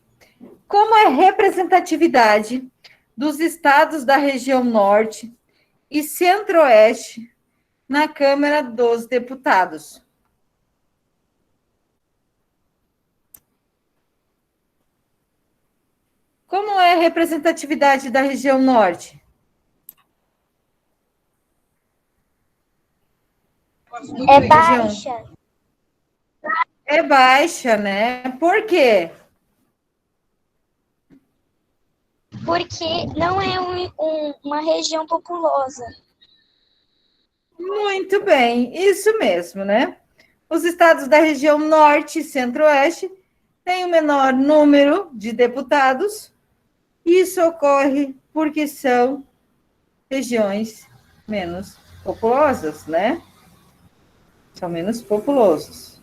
como é a representatividade dos estados da região norte e centro-oeste na Câmara dos Deputados? Como é a representatividade da região norte? É baixa. É baixa, né? Por quê? Porque não é uma região populosa. Muito bem, isso mesmo, né? Os estados da região norte e centro-oeste têm o menor número de deputados. Isso ocorre porque são regiões menos populosas, né? São menos populosos.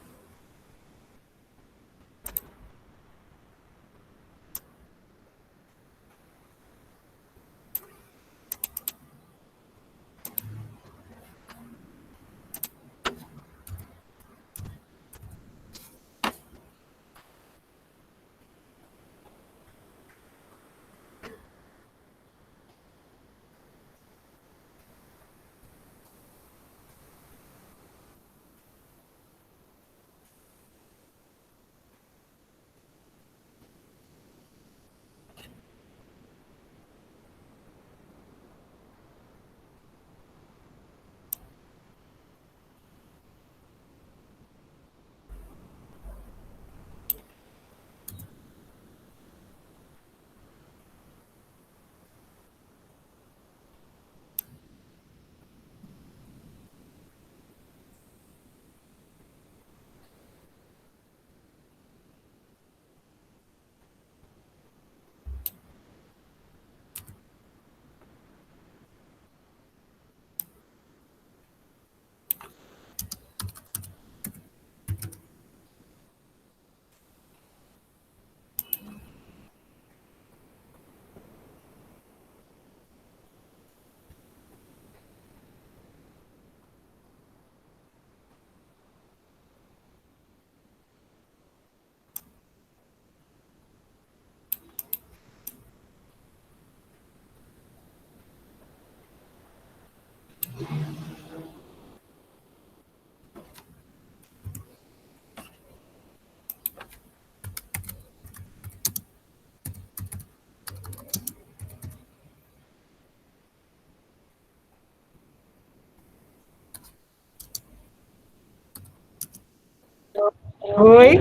Oi?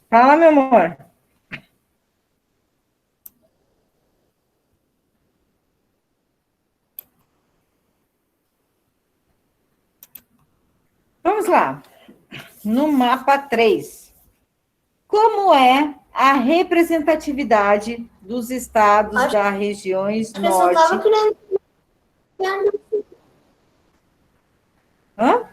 Fala, meu amor. Vamos lá. No mapa 3. Como é a representatividade dos estados das regiões norte? Hã?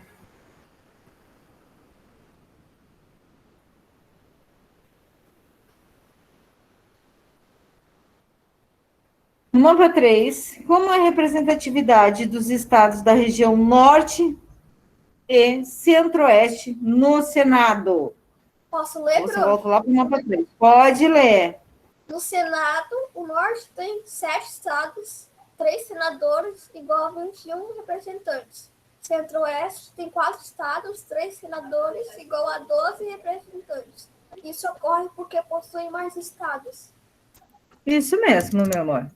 No mapa 3, como é a representatividade dos estados da região norte e centro-oeste no Senado? Posso ler, Você Bruno? volta lá para o mapa 3. Pode ler. No Senado, o Norte tem 7 estados, 3 senadores, igual a 21 representantes. Centro-Oeste tem 4 estados, 3 senadores, igual a 12 representantes. Isso ocorre porque possuem mais estados. Isso mesmo, meu amor.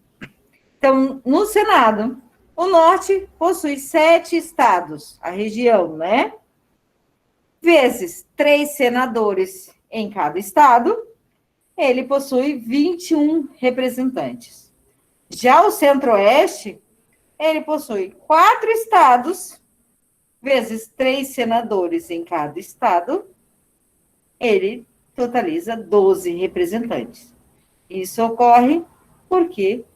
Então, no Senado, o Norte possui 7 estados, a região, né? Vezes 3 senadores em cada estado, ele possui 21 representantes. Já o Centro-Oeste, ele possui 4 estados, vezes 3 senadores em cada estado, ele totaliza 12 representantes. Isso ocorre porque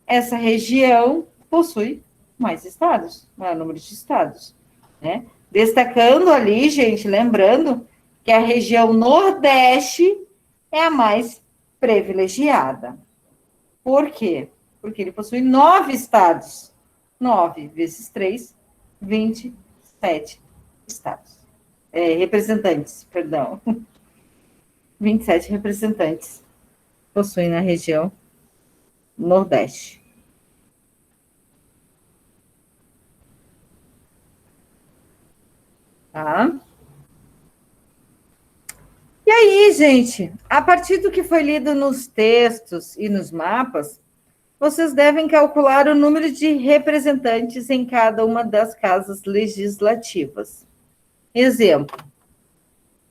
essa região possui mais estados, maior número de estados, né? Destacando ali, gente, lembrando que a região Nordeste é a mais privilegiada. Por quê? Porque ele possui 9 estados. 9 vezes 3, 27 estados. Representantes, perdão. 27 representantes possuem na região Nordeste. Tá? E aí, gente, a partir do que foi lido nos textos e nos mapas, vocês devem calcular o número de representantes em cada uma das casas legislativas. Exemplo: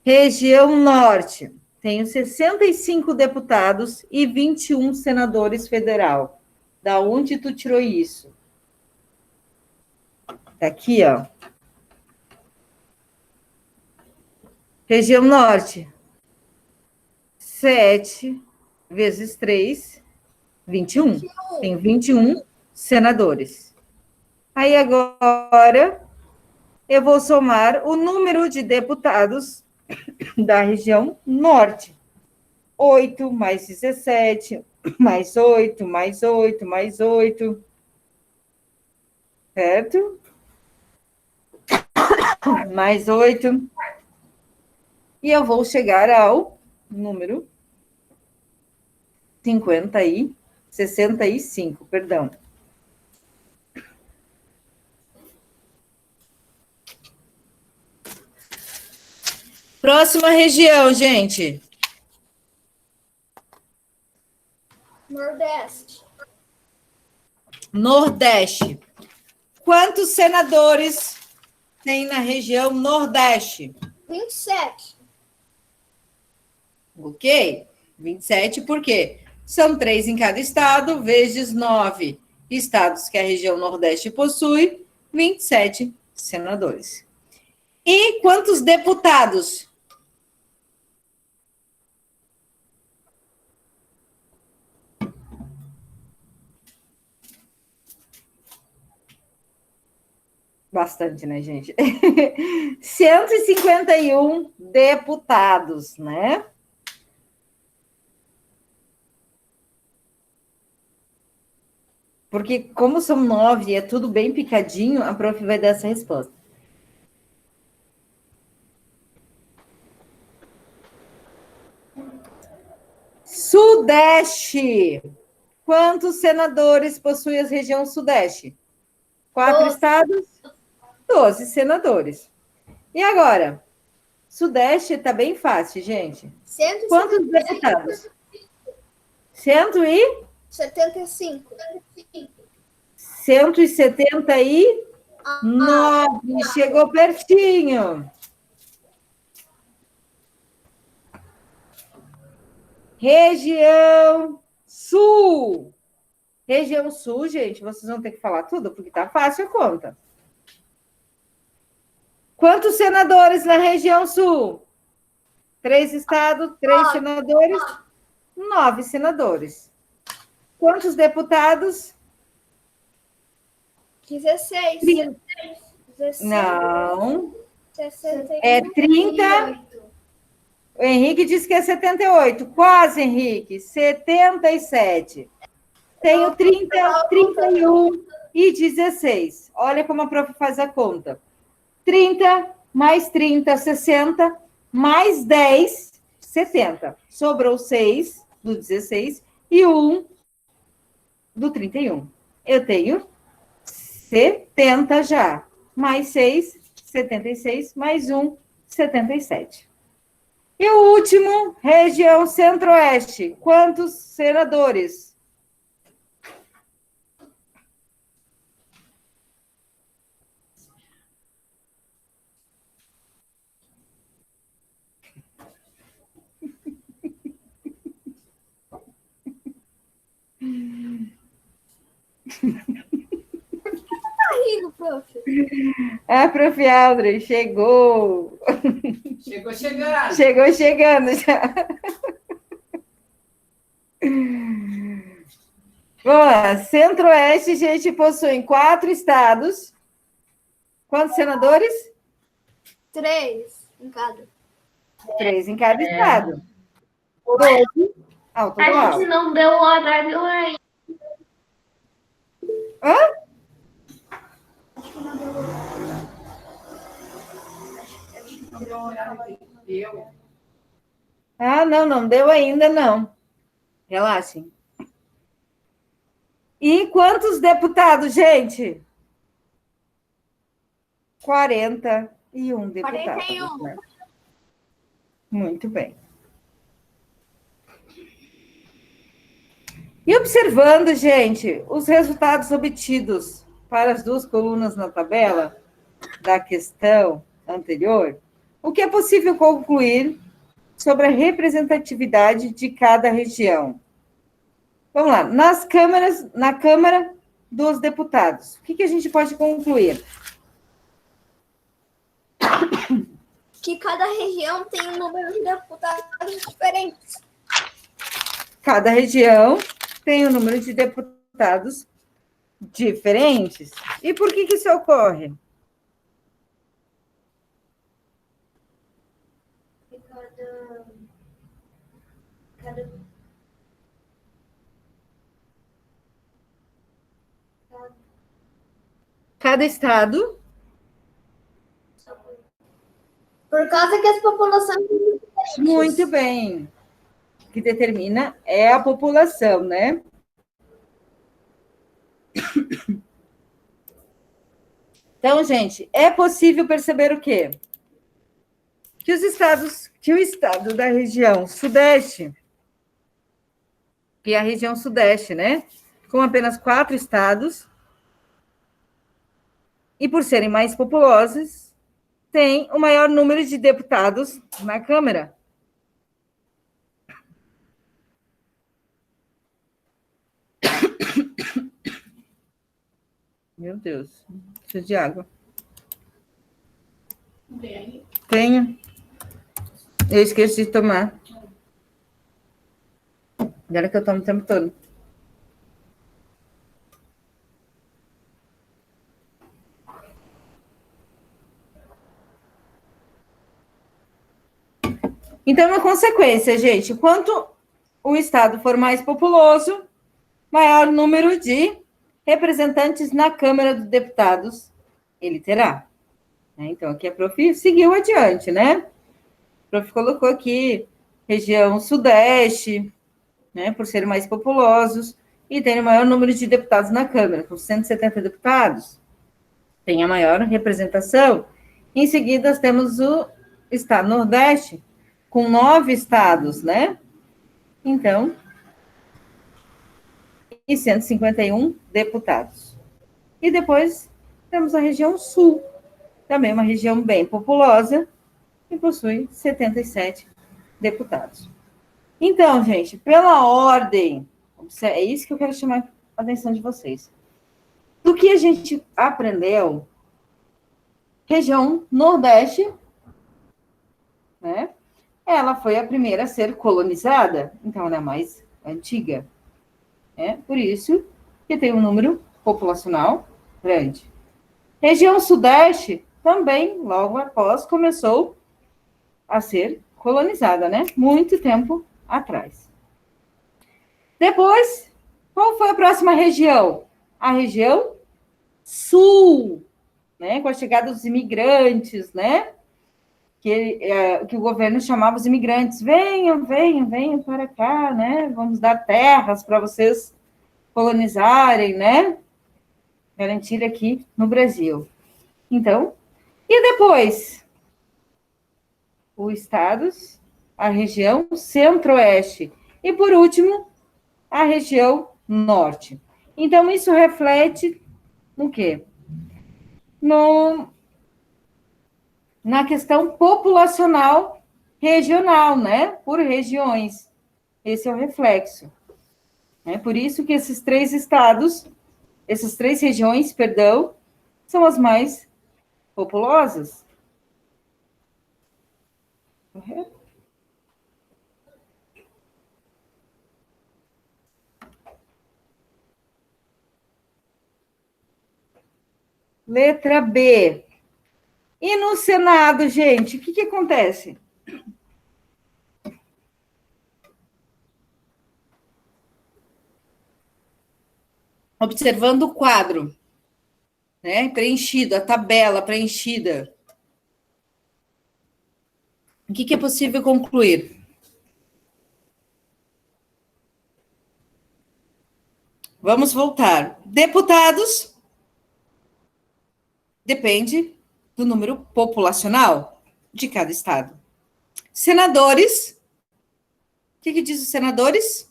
região norte tenho 65 deputados e 21 senadores federal. Da onde tu tirou isso? Tá aqui, ó. Região Norte. 7 vezes 3, 21. Tem 21 senadores. Aí agora eu vou somar o número de deputados da região Norte. 8 mais 17, mais 8, mais 8, mais 8. Certo? Mais 8. E eu vou chegar ao número 65, perdão. Próxima região, gente. Nordeste. Nordeste. Quantos senadores tem na região Nordeste? 27. Ok? 27, por quê? São 3 em cada estado, vezes 9 estados que a região Nordeste possui, 27 senadores. E quantos deputados? Bastante, né, gente? 151 deputados, né? Porque como são 9 e é tudo bem picadinho, a prof vai dar essa resposta. Sudeste. Quantos senadores possui a região Sudeste? 4 12. estados, 12 senadores. E agora? Sudeste está bem fácil, gente. 175. Quantos deputados? 175. 179. Chegou pertinho. Região Sul. Região Sul, gente, vocês vão ter que falar tudo, porque tá fácil a conta. Quantos senadores na região Sul? 3 estados, 3 senadores, 9 senadores. Quantos deputados? 16. 30. 16. Não. 61. É 30. O Henrique disse que é 78. Quase, Henrique. 77. Tenho 30, 31 e 16. Olha como a prof faz a conta. 30 mais 30, 60, mais 10, 70. Sobrou 6 do 16 e 1 do 31. Eu tenho 70 já. Mais 6, 76, mais 1, 77. E o último, região Centro-Oeste. Quantos senadores? Tá rindo, prof. Ah, prof. Aldrin, chegou. Chegou chegando. Chegou chegando já. Vamos lá. Centro-Oeste, gente, possui 4 estados. Quantos senadores? 3 em cada. 3 em cada estado. 12 ao A total. gente não deu o horário aí. Hã? Ah, não deu ainda, não. Relaxem. E quantos deputados, gente? 41 deputados. 41. Né? Muito bem. E observando, gente, os resultados obtidos para as 2 colunas na tabela da questão anterior, o que é possível concluir sobre a representatividade de cada região. Vamos lá, na Câmara dos Deputados, o que a gente pode concluir? Que cada região tem um número de deputados diferentes. Cada região tem um número de deputados diferentes. E por que isso ocorre? Cada estado. Por causa que as populações são diferentes. Muito bem. O que determina é a população, né? Então, gente, é possível perceber o quê? Que o estado da região sudeste, que é a região sudeste, né? Com apenas 4 estados, e por serem mais populosos, tem o maior número de deputados na Câmara. Meu Deus, preciso de água. Tenho. Eu esqueci de tomar. Agora que eu tomo o tempo todo. Então, uma consequência, gente, quanto o estado for mais populoso, maior número de representantes na Câmara dos Deputados ele terá. Então, aqui a prof seguiu adiante, né? A prof colocou aqui região sudeste, né, por serem mais populosos, e tem o maior número de deputados na Câmara, com 170 deputados. Tem a maior representação. Em seguida, temos o estado nordeste, com 9 estados, né? Então, e 151 deputados. E depois temos a região sul, também uma região bem populosa, que possui 77 deputados. Então, gente, pela ordem, é isso que eu quero chamar a atenção de vocês. Do que a gente aprendeu, região nordeste, né? Ela foi a primeira a ser colonizada, então ela é mais antiga. Por isso que tem um número populacional grande. Região sudeste também, logo após, começou a ser colonizada, né? Muito tempo atrás. Depois, qual foi a próxima região? A região sul, né? Com a chegada dos imigrantes, né? Que o governo chamava os imigrantes, venham para cá, né? Vamos dar terras para vocês colonizarem, né? Garantir aqui no Brasil. Então, e depois? Os estados, a região centro-oeste. E, por último, a região norte. Então, isso reflete no quê? Na questão populacional regional, né? Por regiões. Esse é o reflexo. Por isso que esses 3 estados, essas 3 regiões, perdão, são as mais populosas. Correto? Letra B. E no Senado, gente, o que acontece? Observando o quadro, né? Preenchido, a tabela preenchida. O que é possível concluir? Vamos voltar. Deputados depende do número populacional de cada estado. Senadores, o que diz os senadores?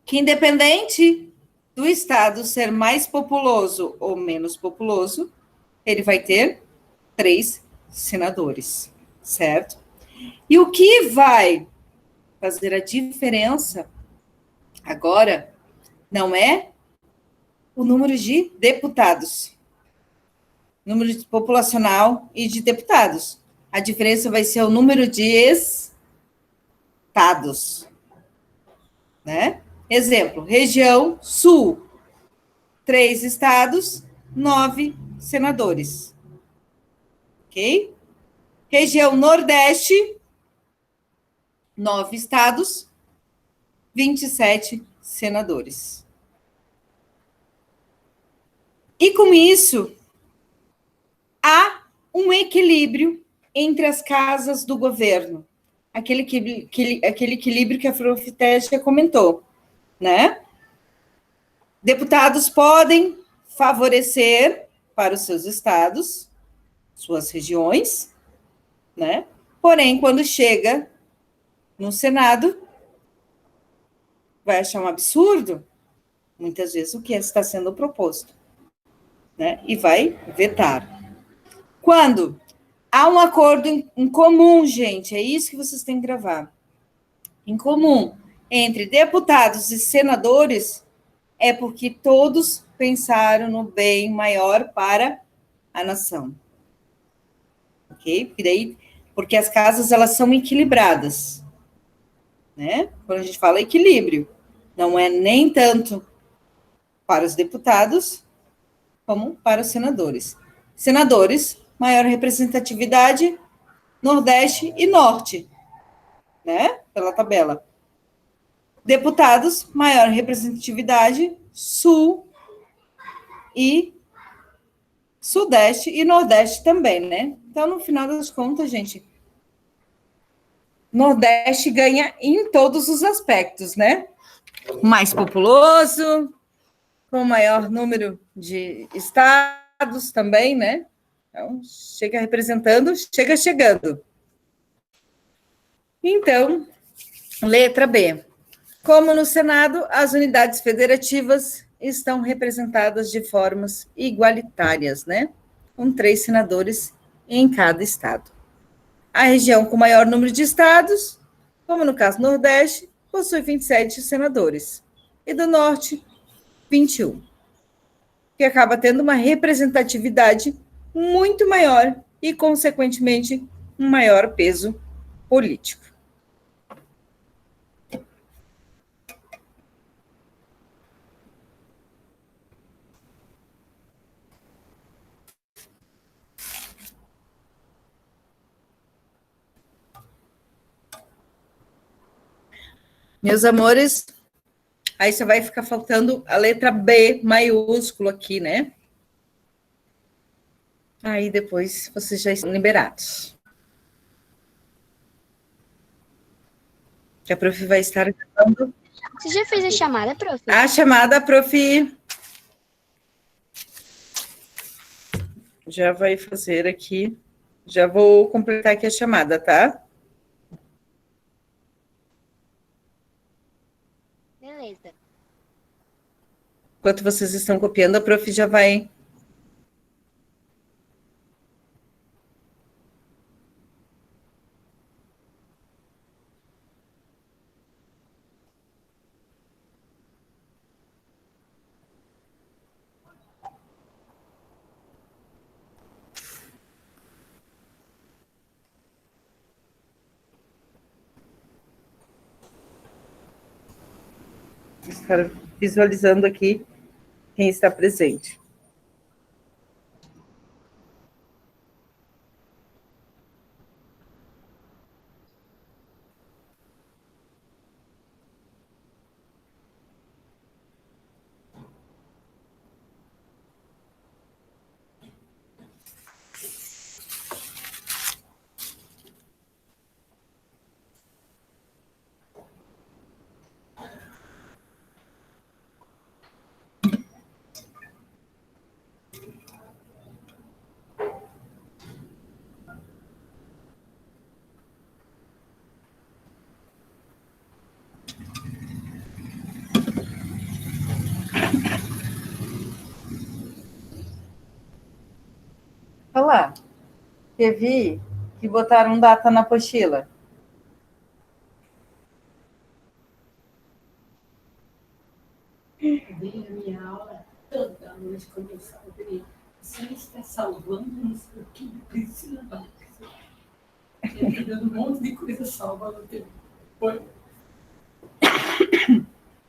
Que independente do estado ser mais populoso ou menos populoso, ele vai ter 3 senadores, certo? E o que vai fazer a diferença agora não é o número de deputados, número populacional e de deputados. A diferença vai ser o número de estados, né? Exemplo, região sul, 3 estados, 9 senadores. Ok? Região nordeste, 9 estados, 27 senadores. E com isso, há um equilíbrio entre as casas do governo. Aquele equilíbrio que a Prof. Tégia comentou, né? Deputados podem favorecer para os seus estados, suas regiões, né? Porém, quando chega no Senado, vai achar um absurdo, muitas vezes, o que está sendo proposto, né? E vai vetar. Quando há um acordo em comum, gente, é isso que vocês têm que gravar. Em comum, entre deputados e senadores, é porque todos pensaram no bem maior para a nação. Ok? Porque as casas, elas são equilibradas, né? Quando a gente fala equilíbrio, não é nem tanto para os deputados, como para os senadores. Senadores, maior representatividade, Nordeste e Norte, né? Pela tabela. Deputados, maior representatividade, Sul e Sudeste e Nordeste também, né? Então, no final das contas, gente, Nordeste ganha em todos os aspectos, né? Mais populoso, com maior número de estados também, né? Então, chega representando, chega chegando. Então, letra B. Como no Senado, as unidades federativas estão representadas de formas igualitárias, né? Com 3 senadores em cada estado. A região com maior número de estados, como no caso Nordeste, possui 27 senadores. E do Norte, 21. Que acaba tendo uma representatividade muito maior e, consequentemente, um maior peso político. Meus amores, aí só vai ficar faltando a letra B maiúsculo aqui, né? Aí depois vocês já estão liberados. Que a prof vai estar gravando. Você já fez a chamada, prof? A chamada, prof. Já vai fazer aqui. Já vou completar aqui a chamada, tá? Beleza. Enquanto vocês estão copiando, a prof já vai... estar visualizando aqui quem está presente. Olá. que vi que botaram data na apostila. Bem, a minha aula, toda noite começava, eu falei, você está salvando isso aqui, Priscila Barros. Ele está dando um monte de coisa salva no tempo. Foi.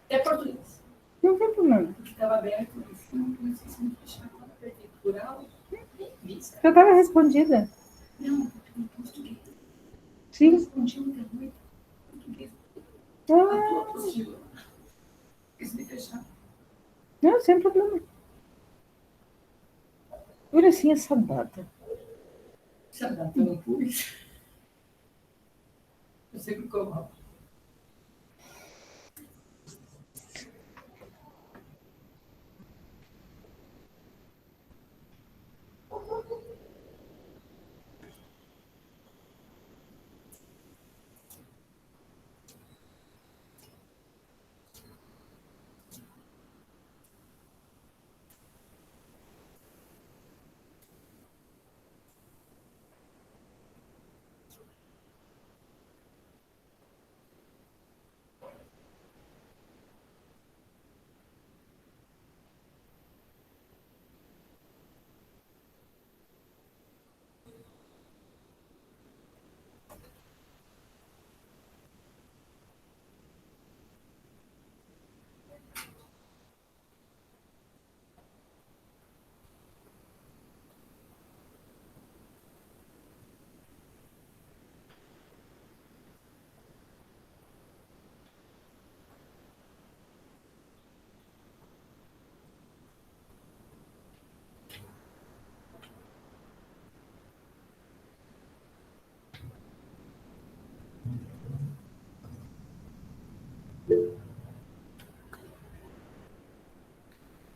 Até português. Não tem problema. Porque estava aberto, mas não comecei a me fechar quando eu apertei plural. Nem vi, sabe? Eu estava respondida. Não, em português. Sim. Respondi muita coisa. Em português. A Ah, tua apostila. Quis me fechar. não, sem problema. Olha assim essa data. Se a data eu não pus. Eu sempre coloco.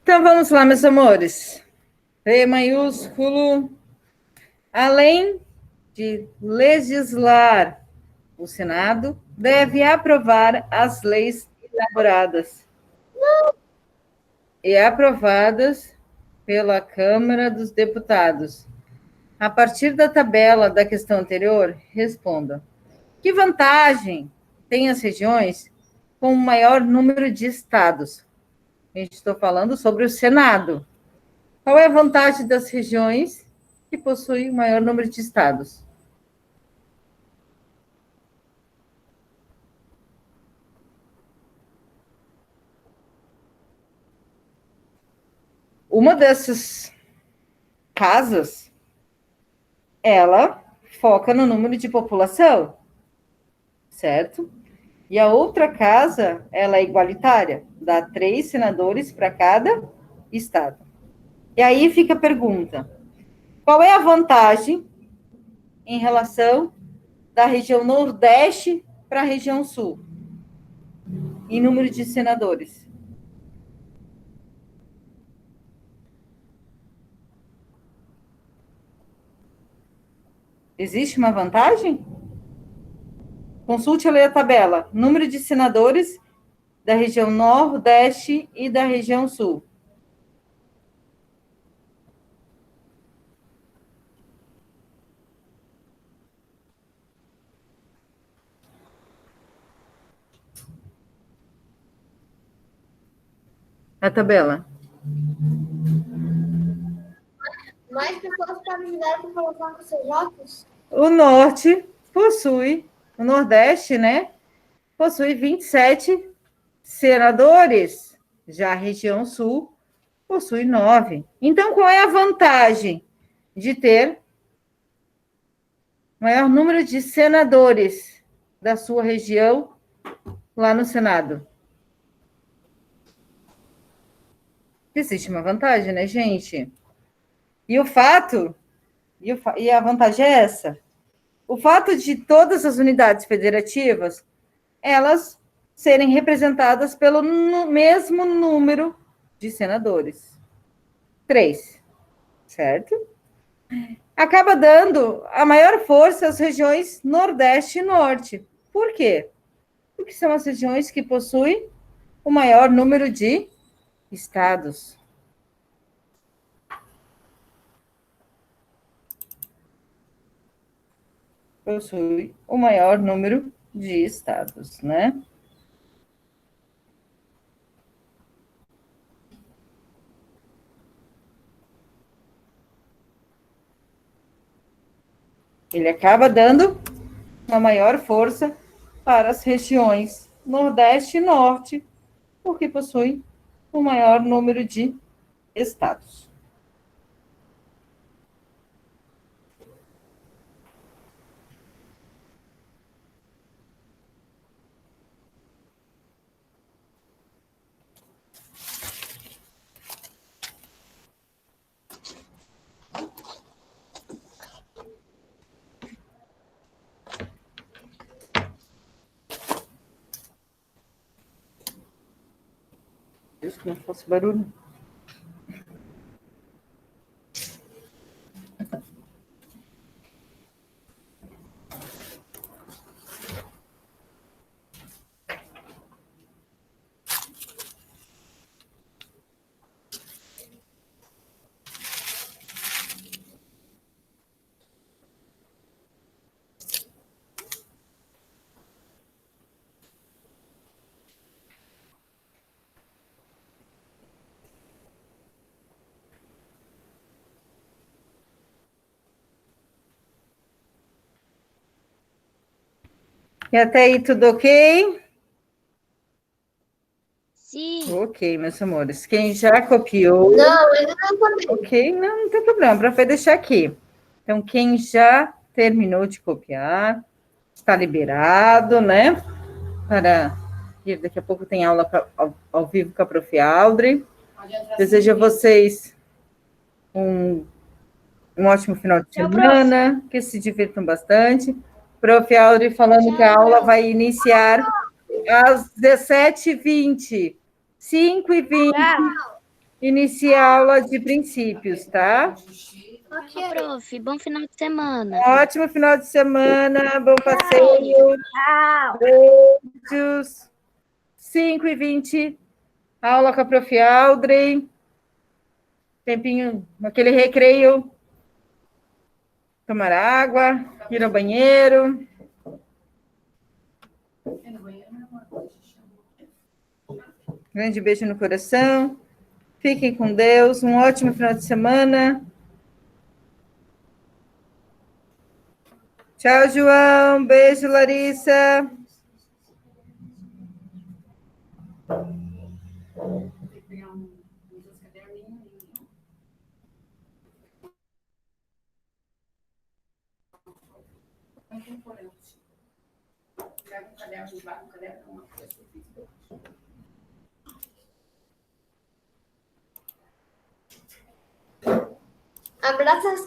Então vamos lá, meus amores. P maiúsculo. Além de legislar, o Senado deve aprovar as leis elaboradas e aprovadas pela Câmara dos Deputados. A partir da tabela da questão anterior, responda: que vantagem têm as regiões com o maior número de estados? A gente está falando sobre o Senado. Qual é a vantagem das regiões que possuem o maior número de estados? Uma dessas casas, ela foca no número de população, certo? E a outra casa, ela é igualitária, dá 3 senadores para cada estado. E aí fica a pergunta: qual é a vantagem em relação da região Nordeste para a região Sul, em número de senadores? Existe uma vantagem? Consulte a tabela. Número de senadores da região Nordeste e da região Sul. A tabela. Mais pessoas candidatas para colocar com seus votos? O Norte possui, o Nordeste, né? Possui 27 senadores. Já a região Sul possui 9. Então, qual é a vantagem de ter maior número de senadores da sua região lá no Senado? Existe uma vantagem, né, gente? E o fato, e a vantagem é essa: o fato de todas as unidades federativas, elas serem representadas pelo mesmo número de senadores. 3, certo? Acaba dando a maior força às regiões Nordeste e Norte. Por quê? Porque são as regiões que possuem o maior número de estados. possui o maior número de estados, né? Ele acaba dando uma maior força para as regiões Nordeste e Norte, porque possui o maior número de estados. Deus, que não fosse barulho. E até aí, tudo ok? Sim. Ok, meus amores. Quem já copiou... Não, ainda não também. Ok, não tem problema, para vai deixar aqui. Então, quem já terminou de copiar, está liberado, né? Para ir, daqui a pouco tem aula ao vivo com a Prof. Audrey. Desejo a vocês um ótimo final de Tchau, semana, que se divirtam bastante. Prof. Audrey falando que a aula vai iniciar às 17h20. 5h20, inicia a aula de princípios, tá? Tchau, prof. Bom final de semana. Ótimo final de semana, bom passeio. Beijos. 5h20, aula com a Prof. Audrey. Tempinho, aquele recreio. Tomar água, ir ao banheiro. Grande beijo no coração. Fiquem com Deus. Um ótimo final de semana. Tchau, João. Beijo, Larissa. Abraço.